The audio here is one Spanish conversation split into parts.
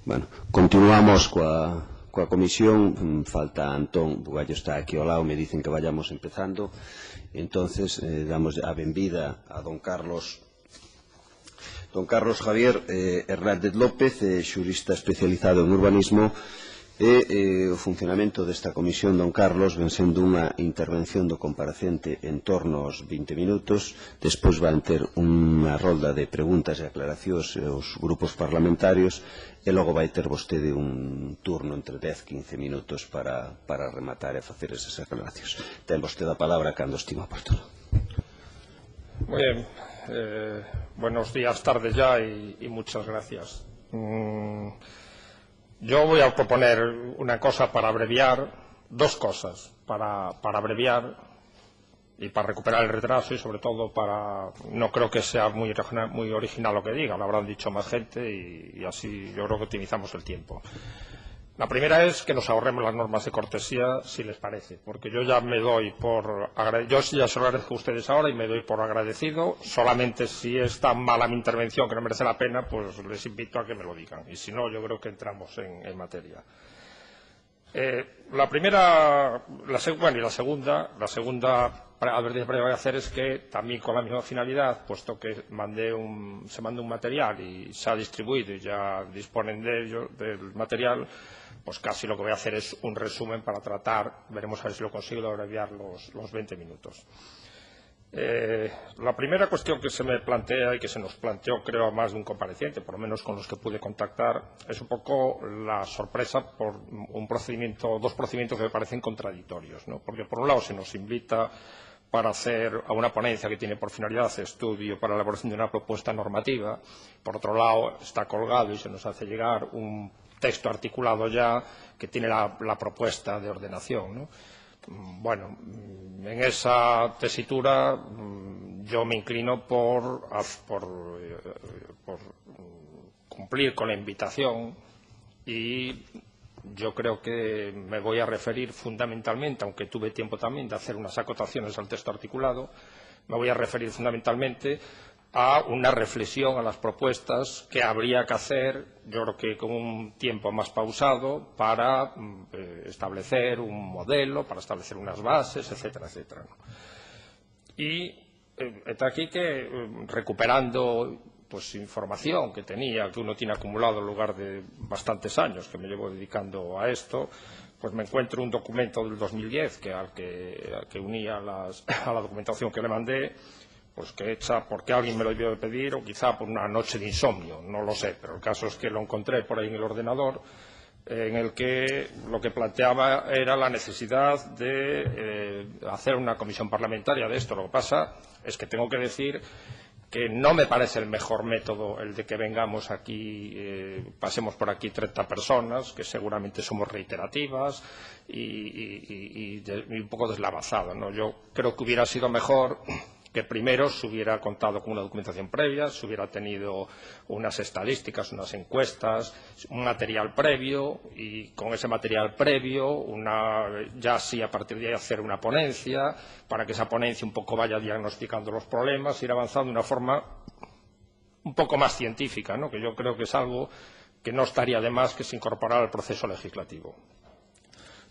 Bueno, continuamos coa comisión. Falta Antón Bugallo, está aquí ao lado, me dicen que vayamos empezando. Entonces, damos a benvida a don Carlos Javier Hernández López, xurista especializado en urbanismo, e o funcionamento desta comisión, don Carlos, ven sendo unha intervención do comparacente en torno aos 20 minutos. Despois van ter unha rolda de preguntas e aclaracións aos grupos parlamentarios e logo vai ter vostede un turno entre 10-15 minutos para rematar e facer esas aclaracións. Ten vostede a palabra cando estima oportuno. Muy bien. Buenos días, tardes ya y muchas gracias. Yo voy a proponer una cosa para abreviar, dos cosas para abreviar y para recuperar el retraso y sobre todo para... No creo que sea muy original lo que diga, lo habrán dicho más gente y así yo creo que optimizamos el tiempo. La primera es que nos ahorremos las normas de cortesía, si les parece, porque yo ya me doy por... Yo ya se lo agradezco a ustedes ahora y me doy por agradecido. Solamente si es tan mala mi intervención que no merece la pena, pues les invito a que me lo digan. Y si no, yo creo que entramos en materia. La primera, la segunda advertencia que voy a hacer es que también con la misma finalidad, puesto que se mandó un material y se ha distribuido y ya disponen de ello, del material, pues casi lo que voy a hacer es un resumen para tratar, veremos a ver si lo consigo, de abreviar los 20 minutos. La primera cuestión que se me plantea y que se nos planteó, creo, a más de un compareciente, por lo menos con los que pude contactar, es un poco la sorpresa por dos procedimientos que me parecen contradictorios, ¿no? Porque, por un lado, se nos invita para hacer a una ponencia que tiene por finalidad estudio para la elaboración de una propuesta normativa. Por otro lado, está colgado y se nos hace llegar un texto articulado ya que tiene la propuesta de ordenación, ¿no? Bueno, en esa tesitura yo me inclino por cumplir con la invitación y yo creo que me voy a referir fundamentalmente, aunque tuve tiempo también de hacer unas acotaciones al texto articulado, me voy a referir fundamentalmente a una reflexión, a las propuestas que habría que hacer, yo creo que con un tiempo más pausado, para establecer un modelo, para establecer unas bases, etcétera, etcétera. Y está aquí que, recuperando pues información que uno tiene acumulado en lugar de bastantes años que me llevo dedicando a esto, pues me encuentro un documento del 2010 al que unía a la documentación que le mandé, pues que hecha porque alguien me lo debió de pedir o quizá por una noche de insomnio, no lo sé, pero el caso es que lo encontré por ahí en el ordenador, en el que lo que planteaba era la necesidad de hacer una comisión parlamentaria de esto. Lo que pasa es que tengo que decir que no me parece el mejor método el de que vengamos aquí, pasemos por aquí 30 personas, que seguramente somos reiterativas y un poco deslavazadas, ¿no? Yo creo que hubiera sido mejor que primero se hubiera contado con una documentación previa, se hubiera tenido unas estadísticas, unas encuestas, un material previo y con ese material previo ya sí a partir de ahí hacer una ponencia para que esa ponencia un poco vaya diagnosticando los problemas, ir avanzando de una forma un poco más científica, ¿no? Que yo creo que es algo que no estaría de más que se incorporara al proceso legislativo.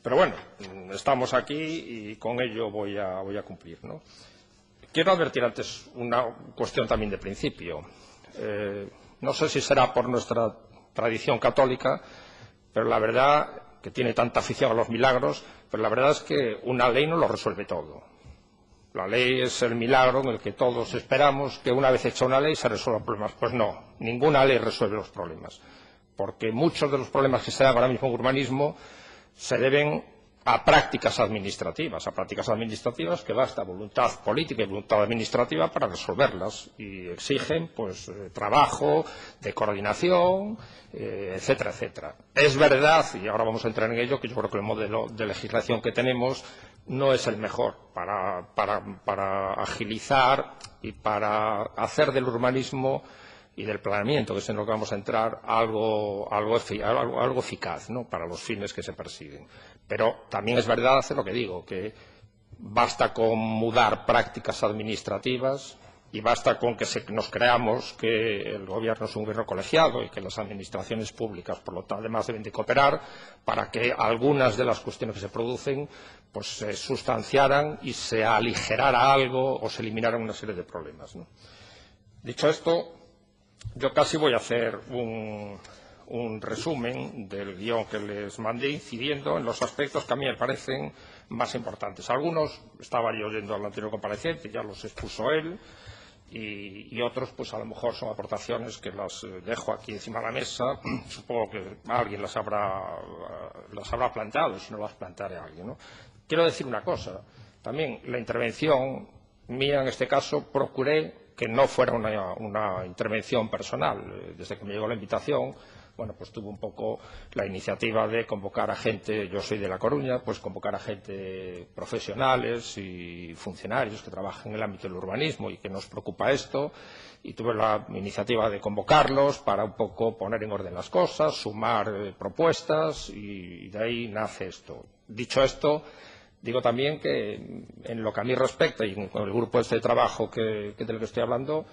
Pero bueno, estamos aquí y con ello voy a cumplir, ¿no? Quiero advertir antes una cuestión también de principio. No sé si será por nuestra tradición católica, pero la verdad, que tiene tanta afición a los milagros, pero la verdad es que una ley no lo resuelve todo. La ley es el milagro en el que todos esperamos que una vez hecha una ley se resuelvan problemas. Pues no, ninguna ley resuelve los problemas, porque muchos de los problemas que se dan ahora mismo en urbanismo se deben a prácticas administrativas que basta voluntad política y voluntad administrativa para resolverlas y exigen pues trabajo de coordinación, etcétera, etcétera. Es verdad, y ahora vamos a entrar en ello, que yo creo que el modelo de legislación que tenemos no es el mejor para agilizar y para hacer del urbanismo y del planeamiento, que es en lo que vamos a entrar, algo eficaz, ¿no?, para los fines que se persiguen. Pero también es verdad lo que digo, que basta con mudar prácticas administrativas y basta con que nos creamos que el Gobierno es un gobierno colegiado y que las administraciones públicas, por lo tanto, además deben de cooperar para que algunas de las cuestiones que se producen pues se sustanciaran y se aligerara algo o se eliminaran una serie de problemas, ¿no? Dicho esto, yo casi voy a hacer un resumen del guión que les mandé, incidiendo en los aspectos que a mí me parecen más importantes. Algunos estaba yo oyendo al anterior compareciente, ya los expuso él, y otros, pues a lo mejor son aportaciones que las dejo aquí encima de la mesa. Supongo que alguien las habrá planteado, si no las plantearé a alguien, ¿no? Quiero decir una cosa. También la intervención mía, en este caso, procuré que no fuera una intervención personal. Desde que me llegó la invitación, bueno, pues tuve un poco la iniciativa de convocar a gente, yo soy de La Coruña, pues convocar a gente profesionales y funcionarios que trabajan en el ámbito del urbanismo y que nos preocupa esto, y tuve la iniciativa de convocarlos para un poco poner en orden las cosas, sumar propuestas, y de ahí nace esto. Dicho esto, digo también que en lo que a mí respecta y con el grupo de trabajo del que estoy hablando,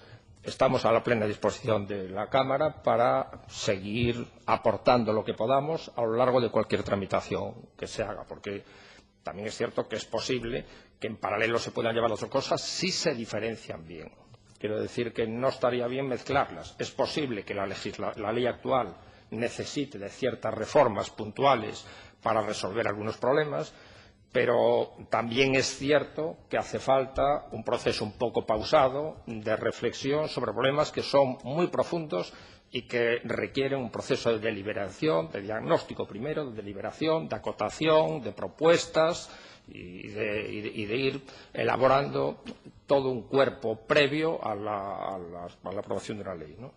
estamos a la plena disposición de la Cámara para seguir aportando lo que podamos a lo largo de cualquier tramitación que se haga, porque también es cierto que es posible que en paralelo se puedan llevar las dos cosas si se diferencian bien. Quiero decir que no estaría bien mezclarlas. Es posible que la ley actual necesite de ciertas reformas puntuales para resolver algunos problemas, pero también es cierto que hace falta un proceso un poco pausado de reflexión sobre problemas que son muy profundos y que requieren un proceso de deliberación, de diagnóstico primero, de deliberación, de acotación, de propuestas y de ir elaborando todo un cuerpo previo a la aprobación de una ley, ¿no?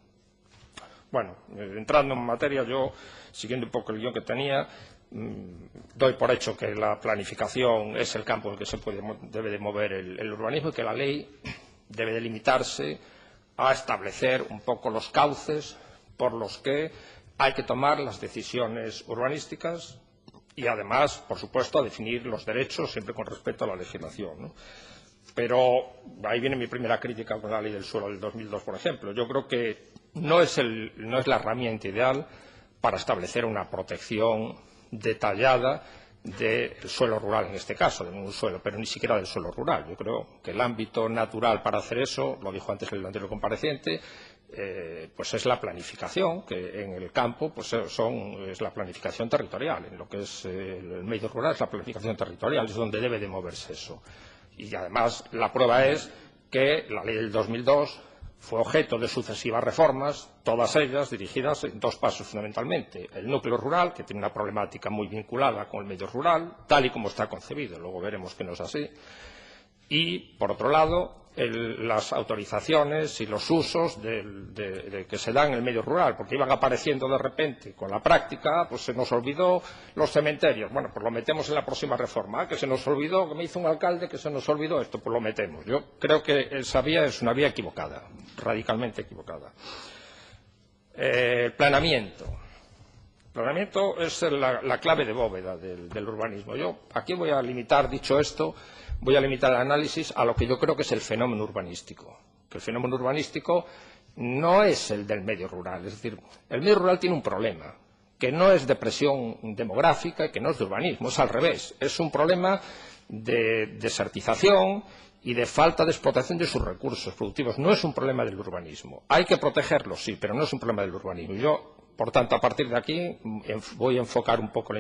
Bueno, entrando en materia, yo, siguiendo un poco el guión que tenía, doy por hecho que la planificación es el campo en el que debe de mover el urbanismo, y que la ley debe de limitarse a establecer un poco los cauces por los que hay que tomar las decisiones urbanísticas y, además, por supuesto, a definir los derechos siempre con respeto a la legislación, ¿no? Pero ahí viene mi primera crítica con la ley del suelo del 2002, por ejemplo. Yo creo que no es la herramienta ideal para establecer una protección detallada del suelo rural, en este caso, de un suelo, pero ni siquiera del suelo rural. Yo creo que el ámbito natural para hacer eso, lo dijo antes el anterior compareciente, pues es la planificación, que en el campo pues es la planificación territorial. En lo que es el medio rural es la planificación territorial, es donde debe de moverse eso. Y además la prueba es que la ley del 2002 fue objeto de sucesivas reformas, todas ellas dirigidas en dos pasos fundamentalmente. El núcleo rural, que tiene una problemática muy vinculada con el medio rural, tal y como está concebido, luego veremos que no es así. Y, por otro lado, las autorizaciones y los usos que se dan en el medio rural, porque iban apareciendo de repente con la práctica, pues se nos olvidó los cementerios. Bueno, pues lo metemos en la próxima reforma. Que se nos olvidó, que me hizo un alcalde que se nos olvidó esto, pues lo metemos. Yo creo que esa vía es una vía equivocada, radicalmente equivocada. El planeamiento. El planeamiento es la clave de bóveda del urbanismo. Yo aquí voy a limitar, dicho esto, voy a limitar el análisis a lo que yo creo que es el fenómeno urbanístico. Que el fenómeno urbanístico no es el del medio rural. Es decir, el medio rural tiene un problema, que no es de presión demográfica y que no es de urbanismo, es al revés. Es un problema de desertización y de falta de explotación de sus recursos productivos. No es un problema del urbanismo. Hay que protegerlos, sí, pero no es un problema del urbanismo. Yo, por tanto, a partir de aquí voy a enfocar un poco mi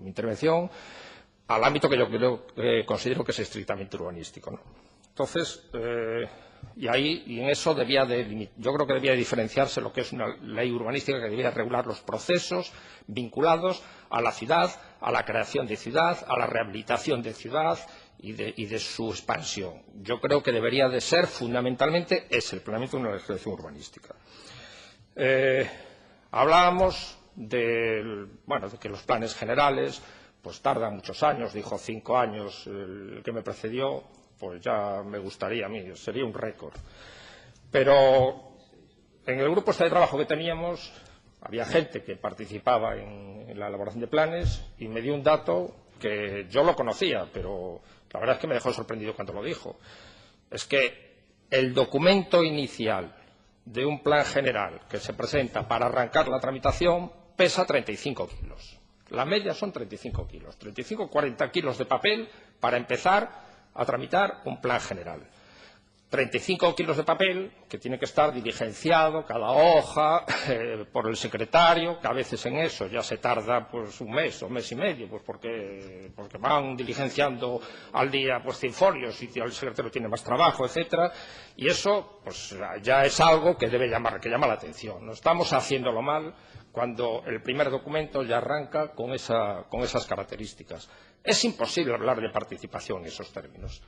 intervención al ámbito que yo considero que es estrictamente urbanístico, ¿no? Entonces, y en eso yo creo que debía diferenciarse lo que es una ley urbanística que debía regular los procesos vinculados a la ciudad, a la creación de ciudad, a la rehabilitación de ciudad y de su expansión. Yo creo que debería de ser fundamentalmente el planeamiento de una legislación urbanística. Hablábamos de que los planes generales pues tardan muchos años, dijo 5 años el que me precedió, pues ya me gustaría a mí, sería un récord. Pero en el grupo de trabajo que teníamos había gente que participaba en la elaboración de planes y me dio un dato que yo lo conocía, pero la verdad es que me dejó sorprendido cuando lo dijo. Es que el documento inicial de un plan general que se presenta para arrancar la tramitación pesa 35 kilos. La media son 35 kilos, 35-40 kilos de papel para empezar a tramitar un plan general. 35 kilos de papel que tiene que estar diligenciado, cada hoja, por el secretario, que a veces en eso ya se tarda pues un mes o mes y medio, pues porque van diligenciando al día pues 100 folios y el secretario tiene más trabajo, etcétera, y eso pues ya es algo que que llama la atención. No estamos haciéndolo mal cuando el primer documento ya arranca con esas características. Es imposible hablar de participación en esos términos.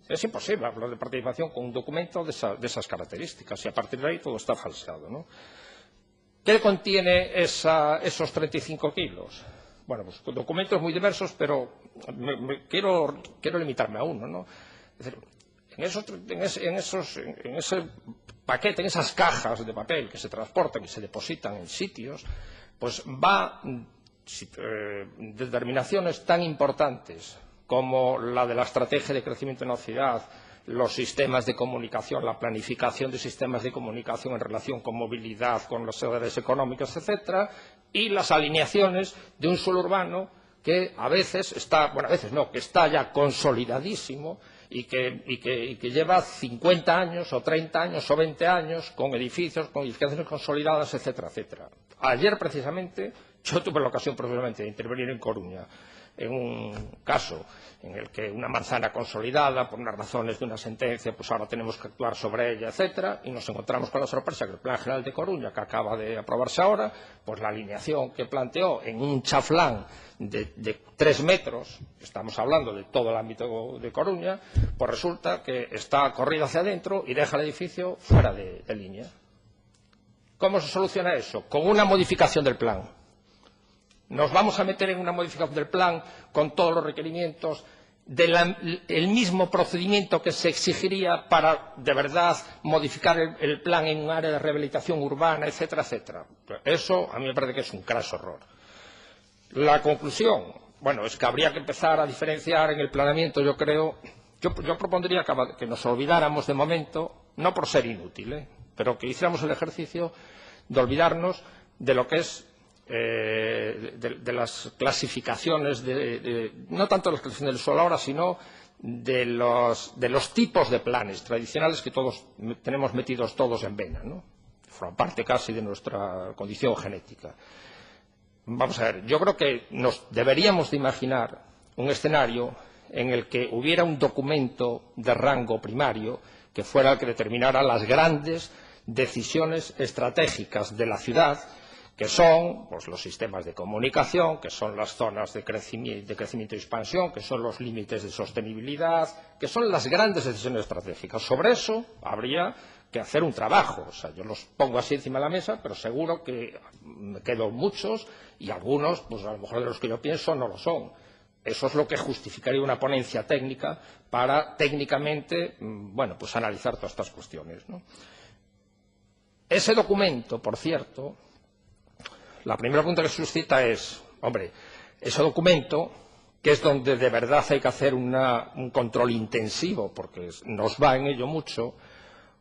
Es imposible hablar de participación con un documento de esas características y a partir de ahí todo está falseado, ¿no? ¿Qué contiene esos 35 kilos? Bueno, pues documentos muy diversos, pero quiero limitarme a uno, ¿no? Es decir, en ese paquete, en esas cajas de papel que se transportan y se depositan en sitios, pues va determinaciones tan importantes como la de la estrategia de crecimiento en la ciudad, los sistemas de comunicación, la planificación de sistemas de comunicación en relación con movilidad, con las áreas económicas, etcétera, y las alineaciones de un suelo urbano que a veces está, bueno, a veces no, que está ya consolidadísimo y que lleva 50 años o 30 años o 20 años con edificaciones consolidadas, etcétera, etcétera. Ayer, precisamente, yo tuve la ocasión profesionalmente de intervenir en Coruña en un caso en el que una manzana consolidada, por unas razones de una sentencia, pues ahora tenemos que actuar sobre ella, etcétera, y nos encontramos con la sorpresa que el Plan General de Coruña, que acaba de aprobarse ahora, pues la alineación que planteó en un chaflán de 3 metros, estamos hablando de todo el ámbito de Coruña, pues resulta que está corrido hacia adentro y deja el edificio fuera de línea. ¿Cómo se soluciona eso? Con una modificación del plan. Nos vamos a meter en una modificación del plan con todos los requerimientos del mismo procedimiento que se exigiría para, de verdad, modificar el plan en un área de rehabilitación urbana, etcétera, etcétera. Eso a mí me parece que es un craso error. La conclusión, bueno, es que habría que empezar a diferenciar en el planeamiento, yo creo. Yo propondría que nos olvidáramos de momento, no por ser inútil, pero que hiciéramos el ejercicio de olvidarnos de lo que es de las clasificaciones, no tanto las clasificaciones del suelo ahora, sino de los tipos de planes tradicionales que todos tenemos metidos todos en vena, ¿no? Forman parte casi de nuestra condición genética. Vamos a ver, yo creo que nos deberíamos de imaginar un escenario en el que hubiera un documento de rango primario que fuera el que determinara las grandes decisiones estratégicas de la ciudad, que son pues, los sistemas de comunicación, que son las zonas de crecimiento y expansión, que son los límites de sostenibilidad, que son las grandes decisiones estratégicas. Sobre eso habría que hacer un trabajo. O sea, yo los pongo así encima de la mesa, pero seguro que me quedo muchos y algunos, pues a lo mejor de los que yo pienso, no lo son. Eso es lo que justificaría una ponencia técnica para técnicamente, bueno, pues analizar todas estas cuestiones, ¿no? Ese documento, por cierto, la primera pregunta que suscita es, hombre, ese documento, que es donde de verdad hay que hacer un control intensivo, porque nos va en ello mucho,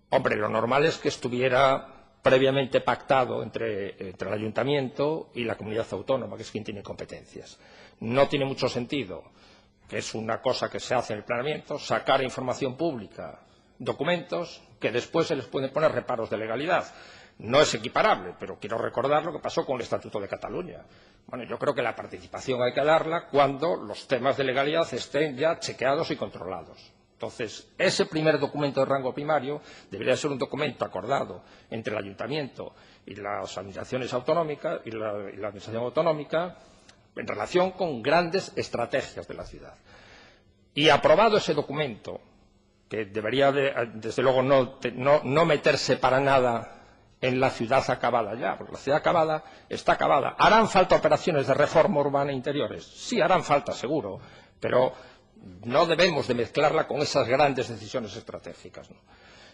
hombre, lo normal es que estuviera previamente pactado entre el ayuntamiento y la comunidad autónoma, que es quien tiene competencias. No tiene mucho sentido, que es una cosa que se hace en el planeamiento, sacar información pública, documentos que después se les pueden poner reparos de legalidad. No es equiparable, pero quiero recordar lo que pasó con el Estatuto de Cataluña. Bueno, yo creo que la participación hay que darla cuando los temas de legalidad estén ya chequeados y controlados. Entonces, ese primer documento de rango primario debería ser un documento acordado entre el ayuntamiento y las administraciones autonómicas y la administración autonómica en relación con grandes estrategias de la ciudad. Y aprobado ese documento, que debería, desde luego, no meterse para nada en la ciudad acabada ya, porque la ciudad acabada está acabada. ¿Harán falta operaciones de reforma urbana interiores? Sí, harán falta, seguro, pero no debemos de mezclarla con esas grandes decisiones estratégicas, ¿no?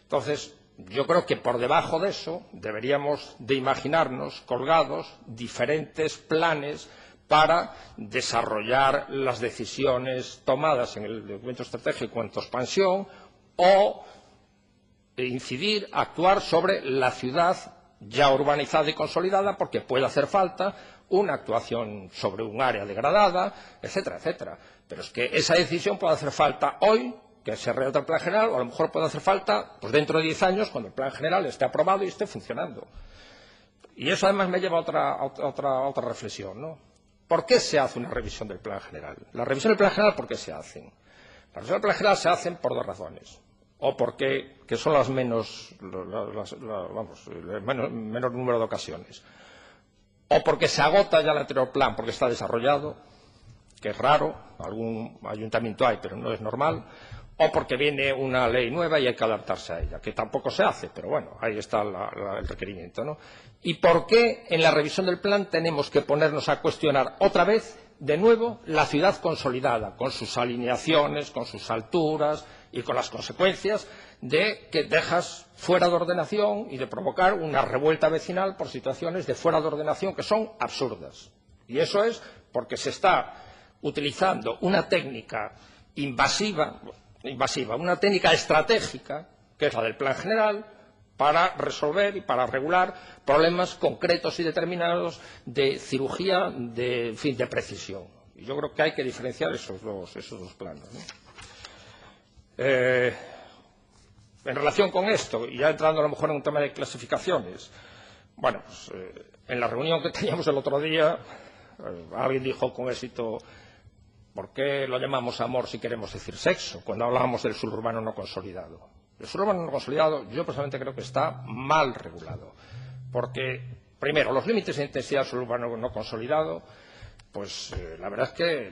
Entonces, yo creo que por debajo de eso deberíamos de imaginarnos colgados diferentes planes para desarrollar las decisiones tomadas en el documento estratégico en cuanto a expansión o incidir, actuar sobre la ciudad ya urbanizada y consolidada, porque puede hacer falta una actuación sobre un área degradada, etcétera, etcétera. Pero es que esa decisión puede hacer falta hoy, que se redacte el plan general, o a lo mejor puede hacer falta pues dentro de 10 años, cuando el plan general esté aprobado y esté funcionando. Y eso además me lleva a otra reflexión, ¿no? ¿Por qué se hace una revisión del plan general? La revisión del plan general, ¿por qué se hacen? La revisión del plan general se hacen por dos razones. O porque, que son el menor número de ocasiones. O porque se agota ya el anterior plan, porque está desarrollado, que es raro, algún ayuntamiento hay, pero no es normal. O porque viene una ley nueva y hay que adaptarse a ella, que tampoco se hace, pero bueno, ahí está el requerimiento, ¿no? ¿Y por qué en la revisión del plan tenemos que ponernos a cuestionar otra vez, de nuevo, la ciudad consolidada, con sus alineaciones, con sus alturas y con las consecuencias de que dejas fuera de ordenación y de provocar una revuelta vecinal por situaciones de fuera de ordenación que son absurdas? Y eso es porque se está utilizando una técnica invasiva, una técnica estratégica, que es la del plan general, para resolver y para regular problemas concretos y determinados de cirugía, de precisión. Y yo creo que hay que diferenciar esos dos planos, ¿no? En relación con esto, y ya entrando a lo mejor en un tema de clasificaciones, bueno, pues, en la reunión que teníamos el otro día, alguien dijo con éxito: ¿por qué lo llamamos amor si queremos decir sexo? Cuando hablábamos del suburbano no consolidado. El suburbano no consolidado, yo personalmente creo que está mal regulado. Porque, primero, los límites de intensidad del suburbano no consolidado, pues la verdad es que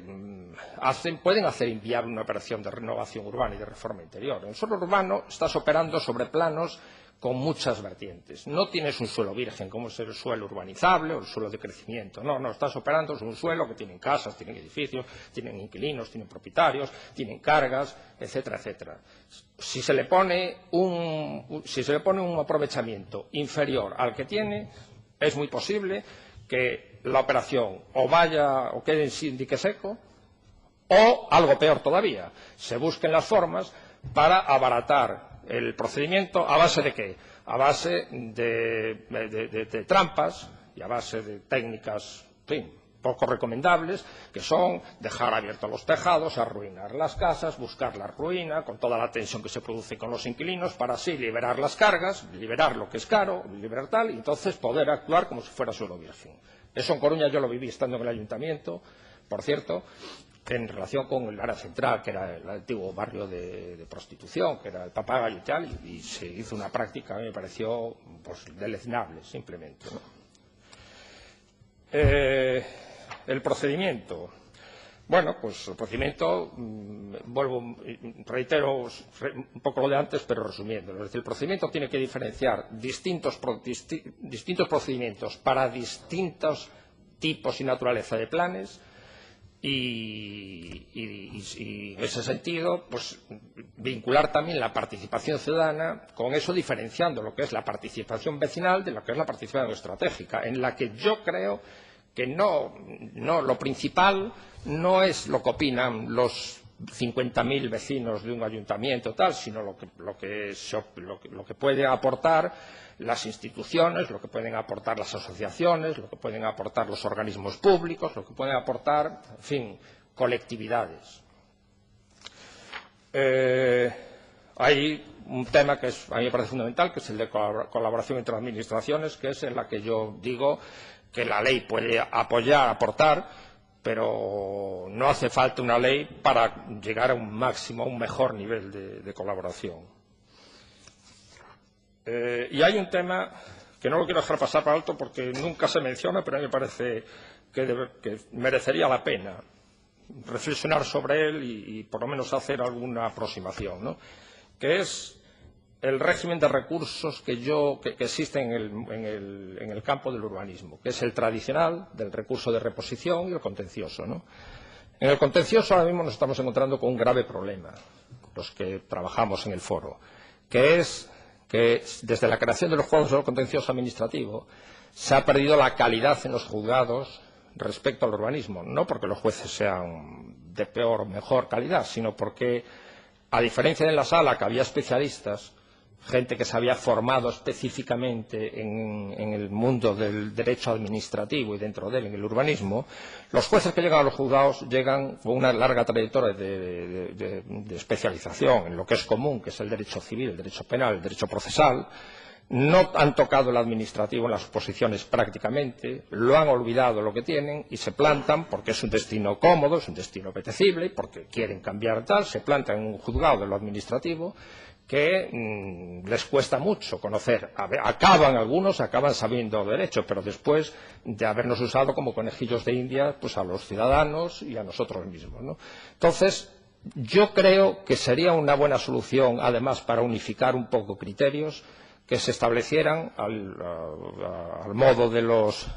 pueden hacer inviable una operación de renovación urbana y de reforma interior. En el suelo urbano estás operando sobre planos con muchas vertientes. No tienes un suelo virgen, como es el suelo urbanizable o el suelo de crecimiento. No, estás operando sobre un suelo que tienen casas, tienen edificios, tienen inquilinos, tienen propietarios, tienen cargas, etcétera, etcétera. Si se le pone un aprovechamiento inferior al que tiene, es muy posible que la operación o quede en dique seco, o, algo peor todavía, se busquen las formas para abaratar el procedimiento. ¿A base de qué? A base de trampas y a base de técnicas, en fin, poco recomendables, que son dejar abiertos los tejados, arruinar las casas, buscar la ruina, con toda la tensión que se produce con los inquilinos, para así liberar las cargas, liberar lo que es caro, liberar tal, y entonces poder actuar como si fuera suelo virgen. Eso en Coruña yo lo viví estando en el ayuntamiento, por cierto, en relación con el área central, que era el antiguo barrio de prostitución, que era el Papagayo y tal, y se hizo una práctica, a mí me pareció pues deleznable, simplemente, ¿no? El procedimiento. Bueno, pues el procedimiento, reitero un poco lo de antes, pero resumiendo. Es decir, el procedimiento tiene que diferenciar distintos procedimientos para distintos tipos y naturaleza de planes, y en ese sentido, pues vincular también la participación ciudadana, con eso diferenciando lo que es la participación vecinal de lo que es la participación estratégica, en la que yo creo que lo principal no es lo que opinan los 50.000 vecinos de un ayuntamiento tal, sino lo que puede aportar las instituciones, lo que pueden aportar las asociaciones, lo que pueden aportar los organismos públicos, lo que pueden aportar, en fin, colectividades. Hay un tema que a mí me parece fundamental, que es el de colaboración entre administraciones, que es en la que yo digo que la ley puede apoyar, aportar, pero no hace falta una ley para llegar a un máximo, a un mejor nivel de colaboración. Y hay un tema que no lo quiero dejar pasar por alto porque nunca se menciona, pero a mí me parece que merecería la pena reflexionar sobre él y por lo menos hacer alguna aproximación, ¿no? Que es el régimen de recursos que existe en el campo del urbanismo, que es el tradicional del recurso de reposición y el contencioso, ¿no? En el contencioso ahora mismo nos estamos encontrando con un grave problema, los que trabajamos en el foro, que es que desde la creación de los juzgados del contencioso administrativo se ha perdido la calidad en los juzgados respecto al urbanismo, no porque los jueces sean de peor o mejor calidad, sino porque, a diferencia de en la sala que había especialistas, gente que se había formado específicamente en el mundo del derecho administrativo y dentro de él en el urbanismo. Los jueces que llegan a los juzgados llegan con una larga trayectoria de especialización en lo que es común, que es el derecho civil, el derecho penal, el derecho procesal. No han tocado el administrativo en las oposiciones prácticamente, lo han olvidado lo que tienen y se plantan porque es un destino cómodo, es un destino apetecible, porque quieren cambiar tal, se plantan en un juzgado de lo administrativo que les cuesta mucho conocer. Algunos acaban sabiendo derecho, pero después de habernos usado como conejillos de India pues a los ciudadanos y a nosotros mismos, ¿no? Entonces, yo creo que sería una buena solución, además, para unificar un poco criterios, que se establecieran al modo de los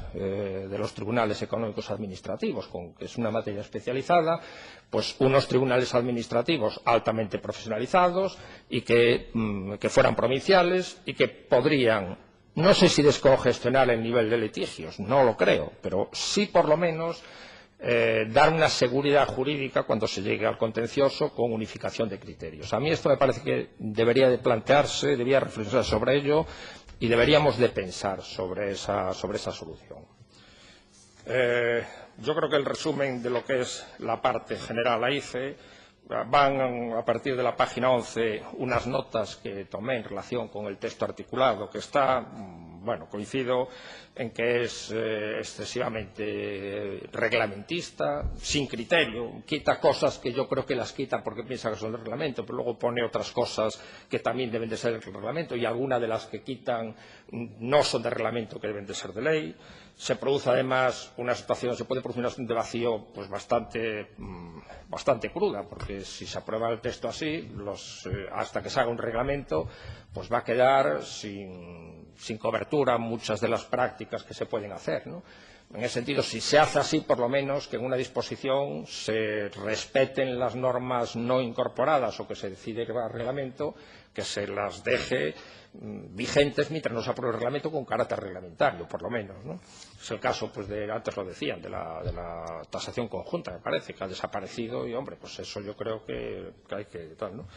tribunales económicos administrativos, que es una materia especializada, pues unos tribunales administrativos altamente profesionalizados y que fueran provinciales y que podrían, no sé si descongestionar el nivel de litigios, no lo creo, pero sí por lo menos dar una seguridad jurídica cuando se llegue al contencioso con unificación de criterios. A mí esto me parece que debería de plantearse, debería reflexionar sobre ello y deberíamos de pensar sobre esa solución. Yo creo que el resumen de lo que es la parte general la hice. Van a partir de la página 11 unas notas que tomé en relación con el texto articulado que está, bueno, coincido en que es excesivamente reglamentista, sin criterio, quita cosas que yo creo que las quita porque piensa que son del reglamento, pero luego pone otras cosas que también deben de ser del reglamento y algunas de las que quitan no son de reglamento, que deben de ser de ley. Se produce además una situación, se puede producir una situación de vacío pues bastante cruda, porque si se aprueba el texto así, hasta que se haga un reglamento, pues va a quedar sin cobertura muchas de las prácticas que se pueden hacer, ¿no? En ese sentido, si se hace así, por lo menos que en una disposición se respeten las normas no incorporadas o que se decide que va al reglamento, que se las deje vigentes mientras no se apruebe el reglamento con carácter reglamentario, por lo menos, ¿no? Es el caso, pues, antes lo decían, de la tasación conjunta, me parece, que ha desaparecido y, hombre, pues eso yo creo que hay que tal, ¿no?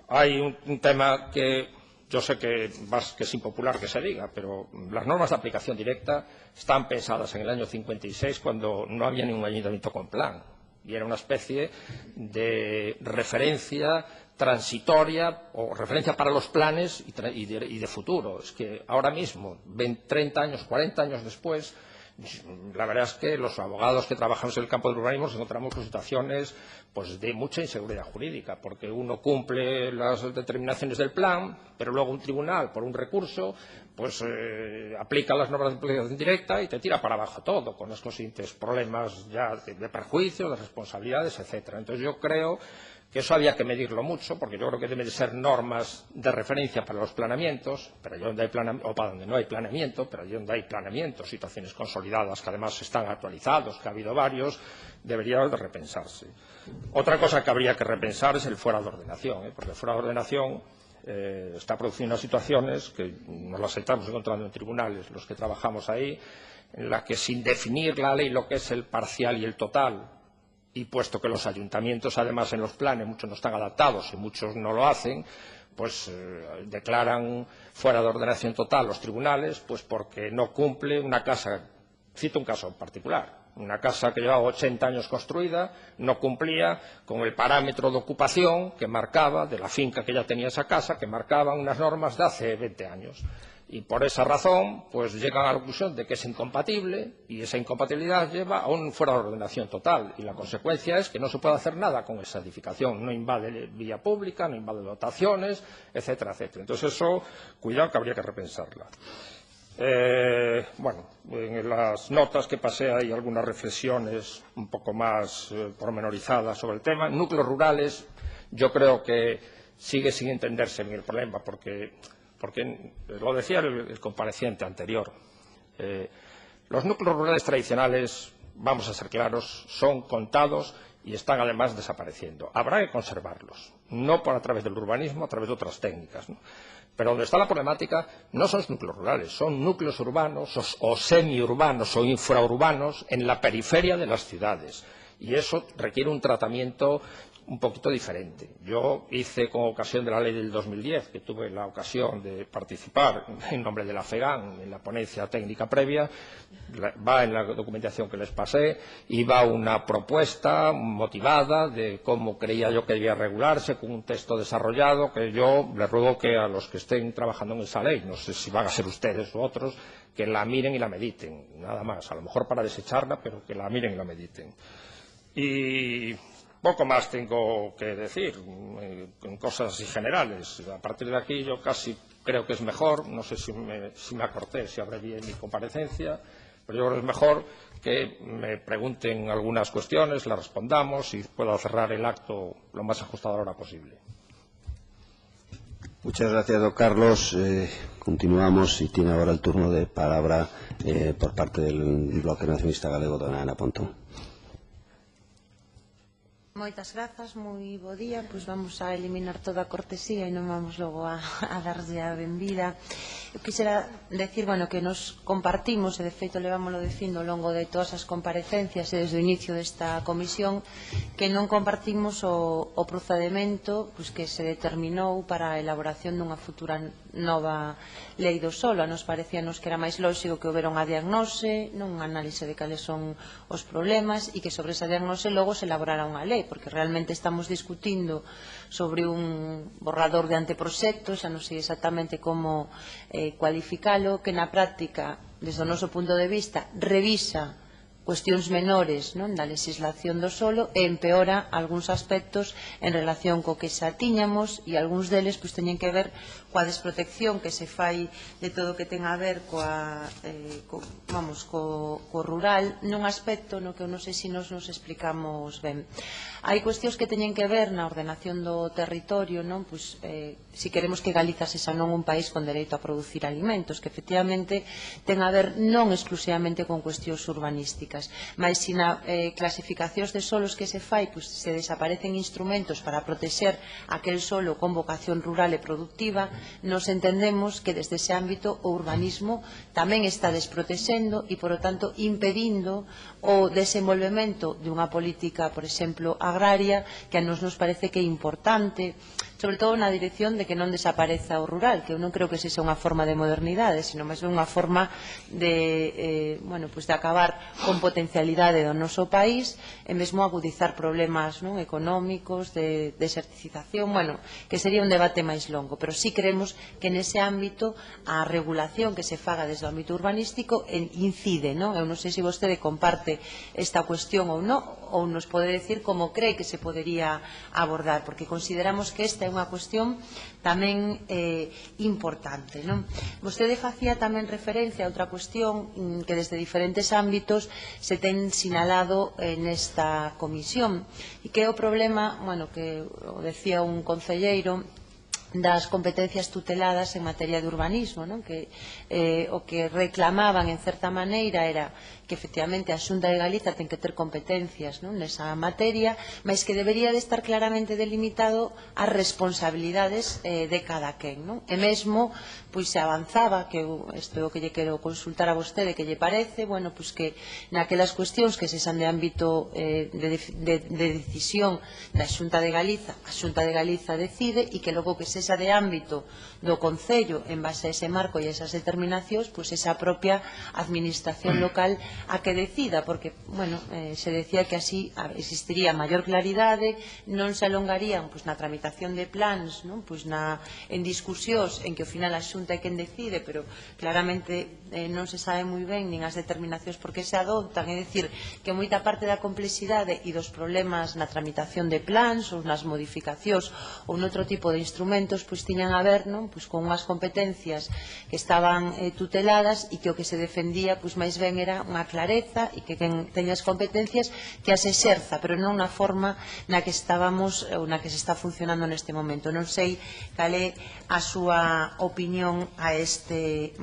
Hay un tema que yo sé que es impopular que se diga, pero las normas de aplicación directa están pensadas en el año 56 cuando no había ningún ayuntamiento con plan y era una especie de referencia transitoria o referencia para los planes y de futuro. Es que ahora mismo, 30 años, 40 años después, la verdad es que los abogados que trabajamos en el campo del urbanismo nos encontramos con situaciones pues, de mucha inseguridad jurídica, porque uno cumple las determinaciones del plan, pero luego un tribunal, por un recurso, pues aplica las normas de aplicación directa y te tira para abajo todo, con los consiguientes problemas ya de perjuicio, de responsabilidades, etcétera. Entonces yo creo que eso había que medirlo mucho, porque yo creo que deben de ser normas de referencia para los planeamientos, pero allí donde hay o para donde no hay planeamiento, pero allí donde hay planeamiento, situaciones consolidadas que además están actualizados, que ha habido varios, debería de repensarse. Otra cosa que habría que repensar es el fuera de ordenación, porque el fuera de ordenación está produciendo situaciones que nos las estamos encontrando en tribunales, los que trabajamos ahí, en las que sin definir la ley lo que es el parcial y el total, y puesto que los ayuntamientos, además, en los planes, muchos no están adaptados y muchos no lo hacen, pues declaran fuera de ordenación total los tribunales, pues porque no cumple una casa. Cito un caso en particular. Una casa que llevaba 80 años construida no cumplía con el parámetro de ocupación que marcaba, de la finca que ya tenía esa casa, que marcaban unas normas de hace 20 años. Y por esa razón, pues llegan a la conclusión de que es incompatible y esa incompatibilidad lleva a un fuera de ordenación total. Y la consecuencia es que no se puede hacer nada con esa edificación. No invade vía pública, no invade dotaciones, etcétera, etcétera. Entonces eso, cuidado que habría que repensarla. Bueno, en las notas que pasé hay algunas reflexiones un poco más pormenorizadas sobre el tema. Núcleos rurales, yo creo que sigue sin entenderse bien el problema, porque lo decía el compareciente anterior, los núcleos rurales tradicionales, vamos a ser claros, son contados y están además desapareciendo. Habrá que conservarlos, no a través del urbanismo, a través de otras técnicas, ¿no? Pero donde está la problemática no son los núcleos rurales, son núcleos urbanos o semiurbanos o infraurbanos en la periferia de las ciudades. Y eso requiere un tratamiento un poquito diferente. Yo hice, con ocasión de la ley del 2010, que tuve la ocasión de participar en nombre de la FEGAN en la ponencia técnica previa, va en la documentación que les pasé, y va una propuesta motivada de cómo creía yo que debía regularse, con un texto desarrollado que yo les ruego que a los que estén trabajando en esa ley, no sé si van a ser ustedes u otros, que la miren y la mediten, nada más, a lo mejor para desecharla, pero que la miren y la mediten. Y poco más tengo que decir, en cosas así generales. A partir de aquí yo casi creo que es mejor, no sé si me acorté, si abrevié mi comparecencia, pero yo creo que es mejor que me pregunten algunas cuestiones, las respondamos y pueda cerrar el acto lo más ajustado a la hora posible. Muchas gracias, don Carlos. Continuamos y tiene ahora el turno de palabra por parte del Bloque Nacionalista Galego, dona Ana Pontón. Moitas grazas, moi bo día. Pois vamos a eliminar toda a cortesía e non vamos logo a darlle a benvida. Eu quixera decir, que nos compartimos, e de feito levámoslo dicindo ao longo de todas as comparecencias e desde o inicio desta comisión, que non compartimos o procedimento que se determinou para a elaboración dunha futura nova lei do solo. A nos parecíanos que era máis lóxico que houbera unha diagnose, unha análise de cales son os problemas e que sobre esa diagnose logo se elaborara unha lei, porque realmente estamos discutindo sobre un borrador de anteproxecto, xa non sei exactamente como cualificalo, que na práctica, desde o noso punto de vista, revisa cuestións menores da legislación do solo e empeora algúns aspectos en relación co que xa tiñamos, e algúns deles teñen que ver coa desprotección que se fai de todo o que ten a ver co rural, nun aspecto no que eu non sei se nos explicamos ben. Hai cuestións que teñen que ver na ordenación do territorio, se queremos que Galiza sexa non un país con dereito a producir alimentos, que efectivamente ten a ver non exclusivamente con cuestións urbanísticas, mas se na clasificacións de solos que se fai se desaparecen instrumentos para protexer aquel solo con vocación rural e productiva, nos entendemos que desde ese ámbito o urbanismo tamén está desprotexendo e, por lo tanto, impedindo o desenvolvemento dunha política, por exemplo, agraria, que a nos parece que é importante, sobre todo na dirección de que non desapareza o rural, que eu non creo que sexa unha forma de modernidade, sino máis ben unha forma de acabar con potencialidade do noso país e mesmo agudizar problemas económicos, de desertificación, que sería un debate máis longo, pero sí creemos que nese ámbito a regulación que se faga desde o ámbito urbanístico incide, eu non sei se vostede comparte esta cuestión ou non, ou nos pode decir como cree que se podería abordar, porque consideramos que esta é unha cuestión tamén importante. Vostede facía tamén referencia a outra cuestión que desde diferentes ámbitos se ten sinalado nesta comisión, e que é o problema, que o decía un concelleiro, das competencias tuteladas en materia de urbanismo, que o que reclamaban en certa maneira era que efectivamente a Xunta de Galiza ten que ter competencias nesa materia, mas que debería de estar claramente delimitado as responsabilidades de cada quen. E mesmo se avanzaba, que isto é o que lle quero consultar a vostede, que lle parece, que naquelas cuestións que se xan de ámbito de decisión da Xunta de Galiza, a Xunta de Galiza decide, e que logo que sexa de ámbito do Concello en base a ese marco e a esas determinacións, esa propia administración local a que decida, porque se decía que así existiría maior claridade, non se alongarían na tramitación de plans, en discusións en que ao final a Xunta é quen decide, pero claramente non se sabe moi ben nin as determinacións por que se adoptan, é dicir, que moita parte da complexidade e dos problemas na tramitación de plans ou nas modificacións ou noutro tipo de instrumentos tiñan a ver con unhas competencias que estaban tuteladas e que o que se defendía máis ben era unha clareza e que quen teña as competencias que as exerza, pero non na forma na que estábamos ou na que se está funcionando neste momento. Non sei cal é a súa opinión a este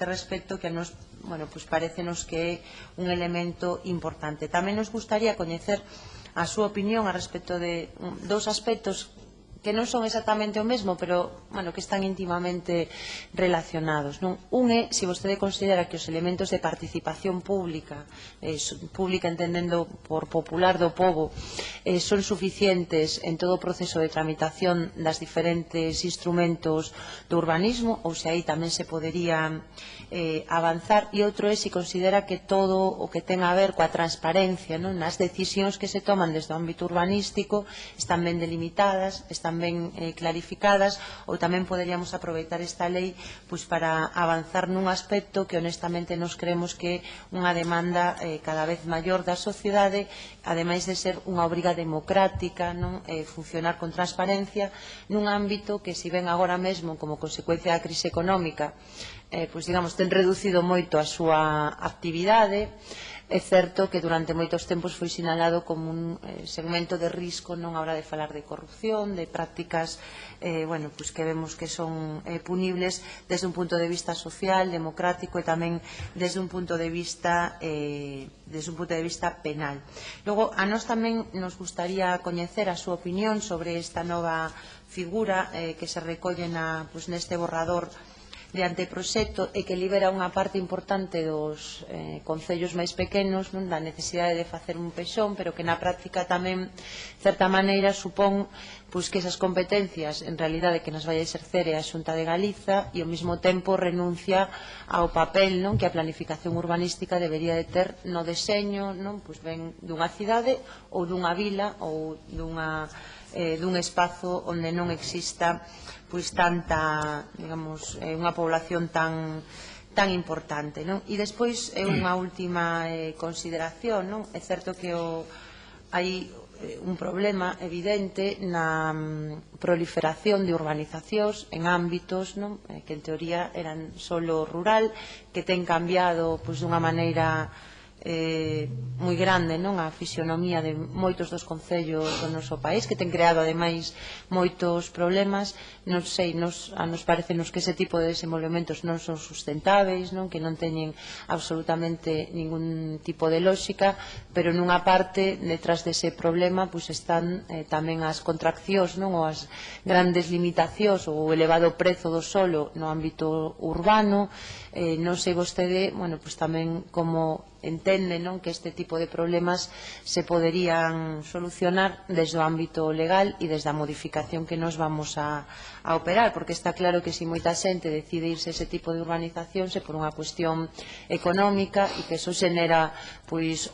respecto, que a nos parecenos que é un elemento importante. Tamén nos gustaría coñecer a súa opinión a respecto de dous aspectos que non son exactamente o mesmo, pero, bueno, que están íntimamente relacionados, non? Un é, se vostede considera que os elementos de participación pública, pública entendendo por popular do pobo, son suficientes en todo o proceso de tramitación das diferentes instrumentos do urbanismo, ou se aí tamén se podería avanzar, e outro é se considera que todo o que ten a ver coa transparencia, non, nas decisións que se toman desde o ámbito urbanístico están ben delimitadas, están ben clarificadas, ou tamén poderíamos aproveitar esta lei para avanzar nun aspecto que honestamente nos creemos que é unha demanda cada vez maior da sociedade, ademais de ser unha obriga democrática, non, funcionar con transparencia nun ámbito que, se ven agora mesmo como consecuencia da crise económica, digamos, ten reducido moito a súa actividade. É certo que durante moitos tempos foi sinalado como un segmento de risco non a hora de falar de corrupción, de prácticas que vemos que son punibles desde un punto de vista social, democrático e tamén desde un punto de vista penal. Logo, a nós tamén nos gustaría coñecer a súa opinión sobre esta nova figura que se recolle neste borrador de anteproxecto e que libera unha parte importante dos concellos máis pequenos da necesidade de facer un pexón, pero que na práctica tamén, de certa maneira, supón que esas competencias en realidade que nas vai a exercer é a Xunta de Galiza e ao mesmo tempo renuncia ao papel que a planificación urbanística debería de ter no deseño ben dunha cidade ou dunha vila ou dun espazo onde non exista tanta, digamos, unha población tan importante, non? E despois unha última consideración, non? É certo que hai un problema evidente na proliferación de urbanizacións en ámbitos que en teoría eran solo rural, que ten cambiado dunha maneira moi grande a fisionomía de moitos dos concellos do noso país, que ten creado ademais moitos problemas. Non sei, a nos parecenos que ese tipo de desenvolvementos non son sustentáveis, que non teñen absolutamente ningún tipo de lógica, pero nunha parte, detrás dese problema, están tamén as contraccións ou as grandes limitacións ou o elevado prezo do solo no ámbito urbano. Non sei vostede, tamén como entende que este tipo de problemas se poderían solucionar desde o ámbito legal e desde a modificación que nos vamos a operar, porque está claro que se moita xente decide irse a ese tipo de urbanizacións é por unha cuestión económica e que eso xenera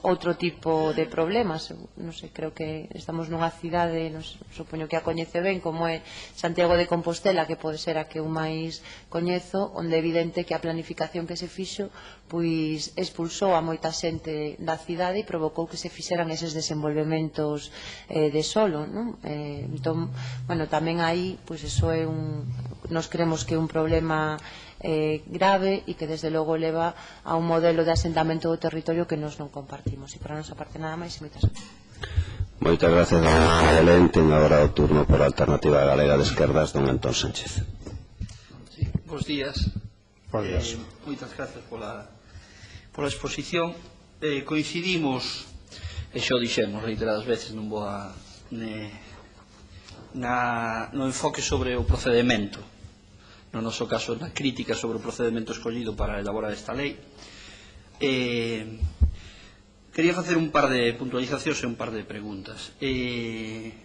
outro tipo de problemas. Non sei, creo que estamos nunha cidade, supoño que a coñece ben, como é Santiago de Compostela, que pode ser a que eu máis coñezo, onde é evidente que a planificación que se fixo expulsou a moita xente da cidade e provocou que se fixeran eses desenvolvementos de solo. Entón, tamén aí, eso é nos creemos que é un problema grave e que desde logo leva a un modelo de asentamento do territorio que nos non compartimos. E para a nosa parte nada máis e moitas gracias. Moitas gracias, dona Belén. Ten agora o turno por a Alternativa Galega de Esquerdas, don Antón Sánchez. Bos días. Moitas gracias pola exposición. Coincidimos, e xo dixemos reiteradas veces, no enfoque sobre o procedimento, no noso caso na crítica sobre o procedimento escollido para elaborar esta lei. Quería facer un par de puntualizacións e un par de preguntas.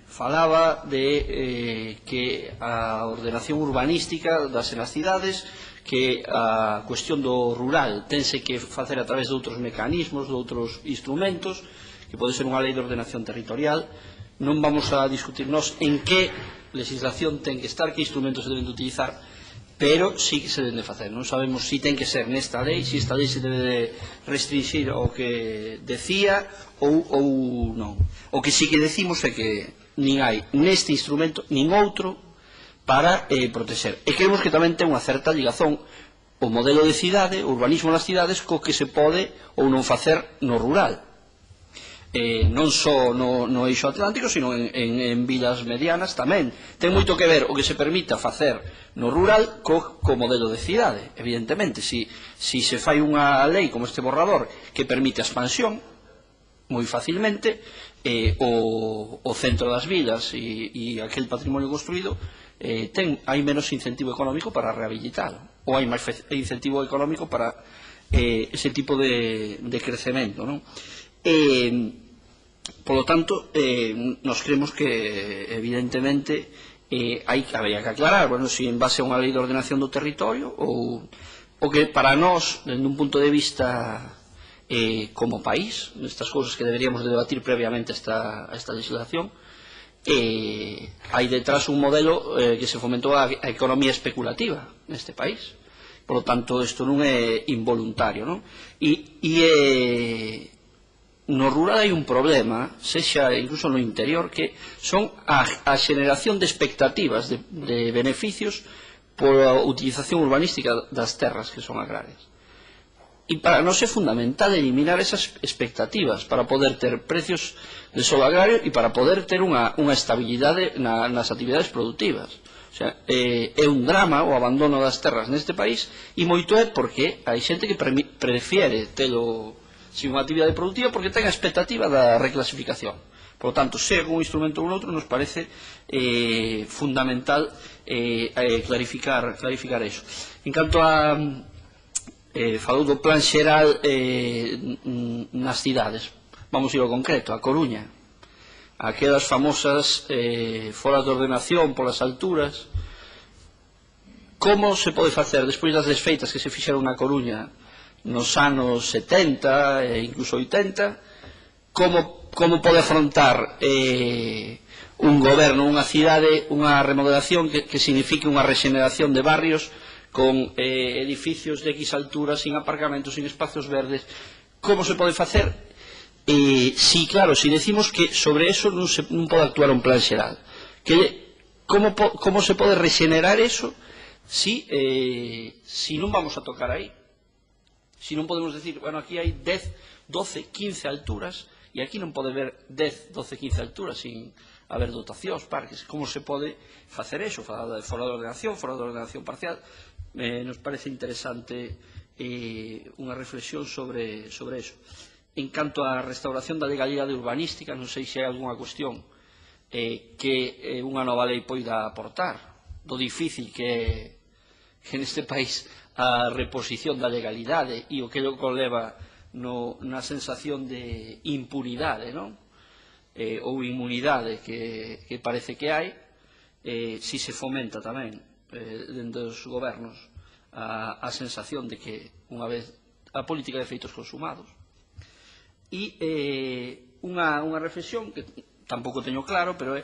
Falaba de que a ordenación urbanística das nas cidades, que a cuestión do rural tense que facer a través de outros mecanismos, de outros instrumentos, que pode ser unha lei de ordenación territorial. Non vamos a discutir nós en que legislación ten que estar, que instrumentos se deben de utilizar, pero sí que se deben de facer. Non sabemos se ten que ser nesta lei, se esta lei se debe de restringir ao que decía ou non. O que sí que decimos é que nin hai neste instrumento nin outro para protexer. E creemos que tamén ten unha certa ligazón o modelo de cidade, o urbanismo nas cidades, co que se pode ou non facer no rural. Non só no eixo atlántico, sino en vilas medianas tamén. Ten moito que ver o que se permita facer no rural co modelo de cidade. Evidentemente, se se fai unha lei como este borrador que permite a expansión moi facilmente, o centro das vilas e aquel patrimonio construído, hai menos incentivo económico para rehabilitar, ou hai máis incentivo económico para ese tipo de crecemento, non? Por lo tanto, nos creemos que evidentemente habría que aclarar, bueno, si en base a unha lei de ordenación do territorio ou que para nós, dende un punto de vista como país, nestas cousas que deberíamos de debatir previamente a esta legislación, hai detrás un modelo que se fomentou a economía especulativa neste país. Por lo tanto, isto non é involuntario, non? No rural hai un problema, sexa incluso no interior, que son a xeneración de expectativas de beneficios pola utilización urbanística das terras que son agrarias. E para nós é fundamental eliminar esas expectativas para poder ter precios de solo agrario e para poder ter unha estabilidade nas actividades productivas. O sea, é un drama o abandono das terras neste país, e moito é porque hai xente que prefiere telo sin unha actividade productiva porque ten a expectativa da reclasificación. Por lo tanto, ser un instrumento ou un outro nos parece fundamental clarificar eso. En canto a falou do plan xeral nas cidades, vamos ir ao concreto, a Coruña, aquelas famosas foras de ordenación polas alturas. Como se pode facer despois das desfeitas que se fixeron na Coruña nos anos 70 e incluso 80, como pode afrontar un goberno, unha cidade, unha remodelación que signifique unha rexeneración de barrios con edificios de X altura, sin aparcamentos, sin espacios verdes? Como se pode facer? Claro, si decimos que sobre eso non pode actuar un plan xeral, como se pode rexenerar eso si non vamos a tocar aí? Si non podemos decir, bueno, aquí hai 10, 12, 15 alturas, e aquí non pode haber 10, 12, 15 alturas sin haber dotacións, parques. Como se pode facer eso? Fora de ordenación parcial. Nos parece interesante unha reflexión sobre eso. En canto á restauración da legalidade urbanística, non sei se hai algunha cuestión que unha nova lei poida aportar, do difícil que neste país a reposición da legalidade e o que lo conleva na sensación de impunidade, non? Ou inmunidade que parece que hai, si se fomenta tamén dentro dos gobernos a sensación de que unha vez a política de feitos consumados. E unha reflexión que tampouco teño claro, pero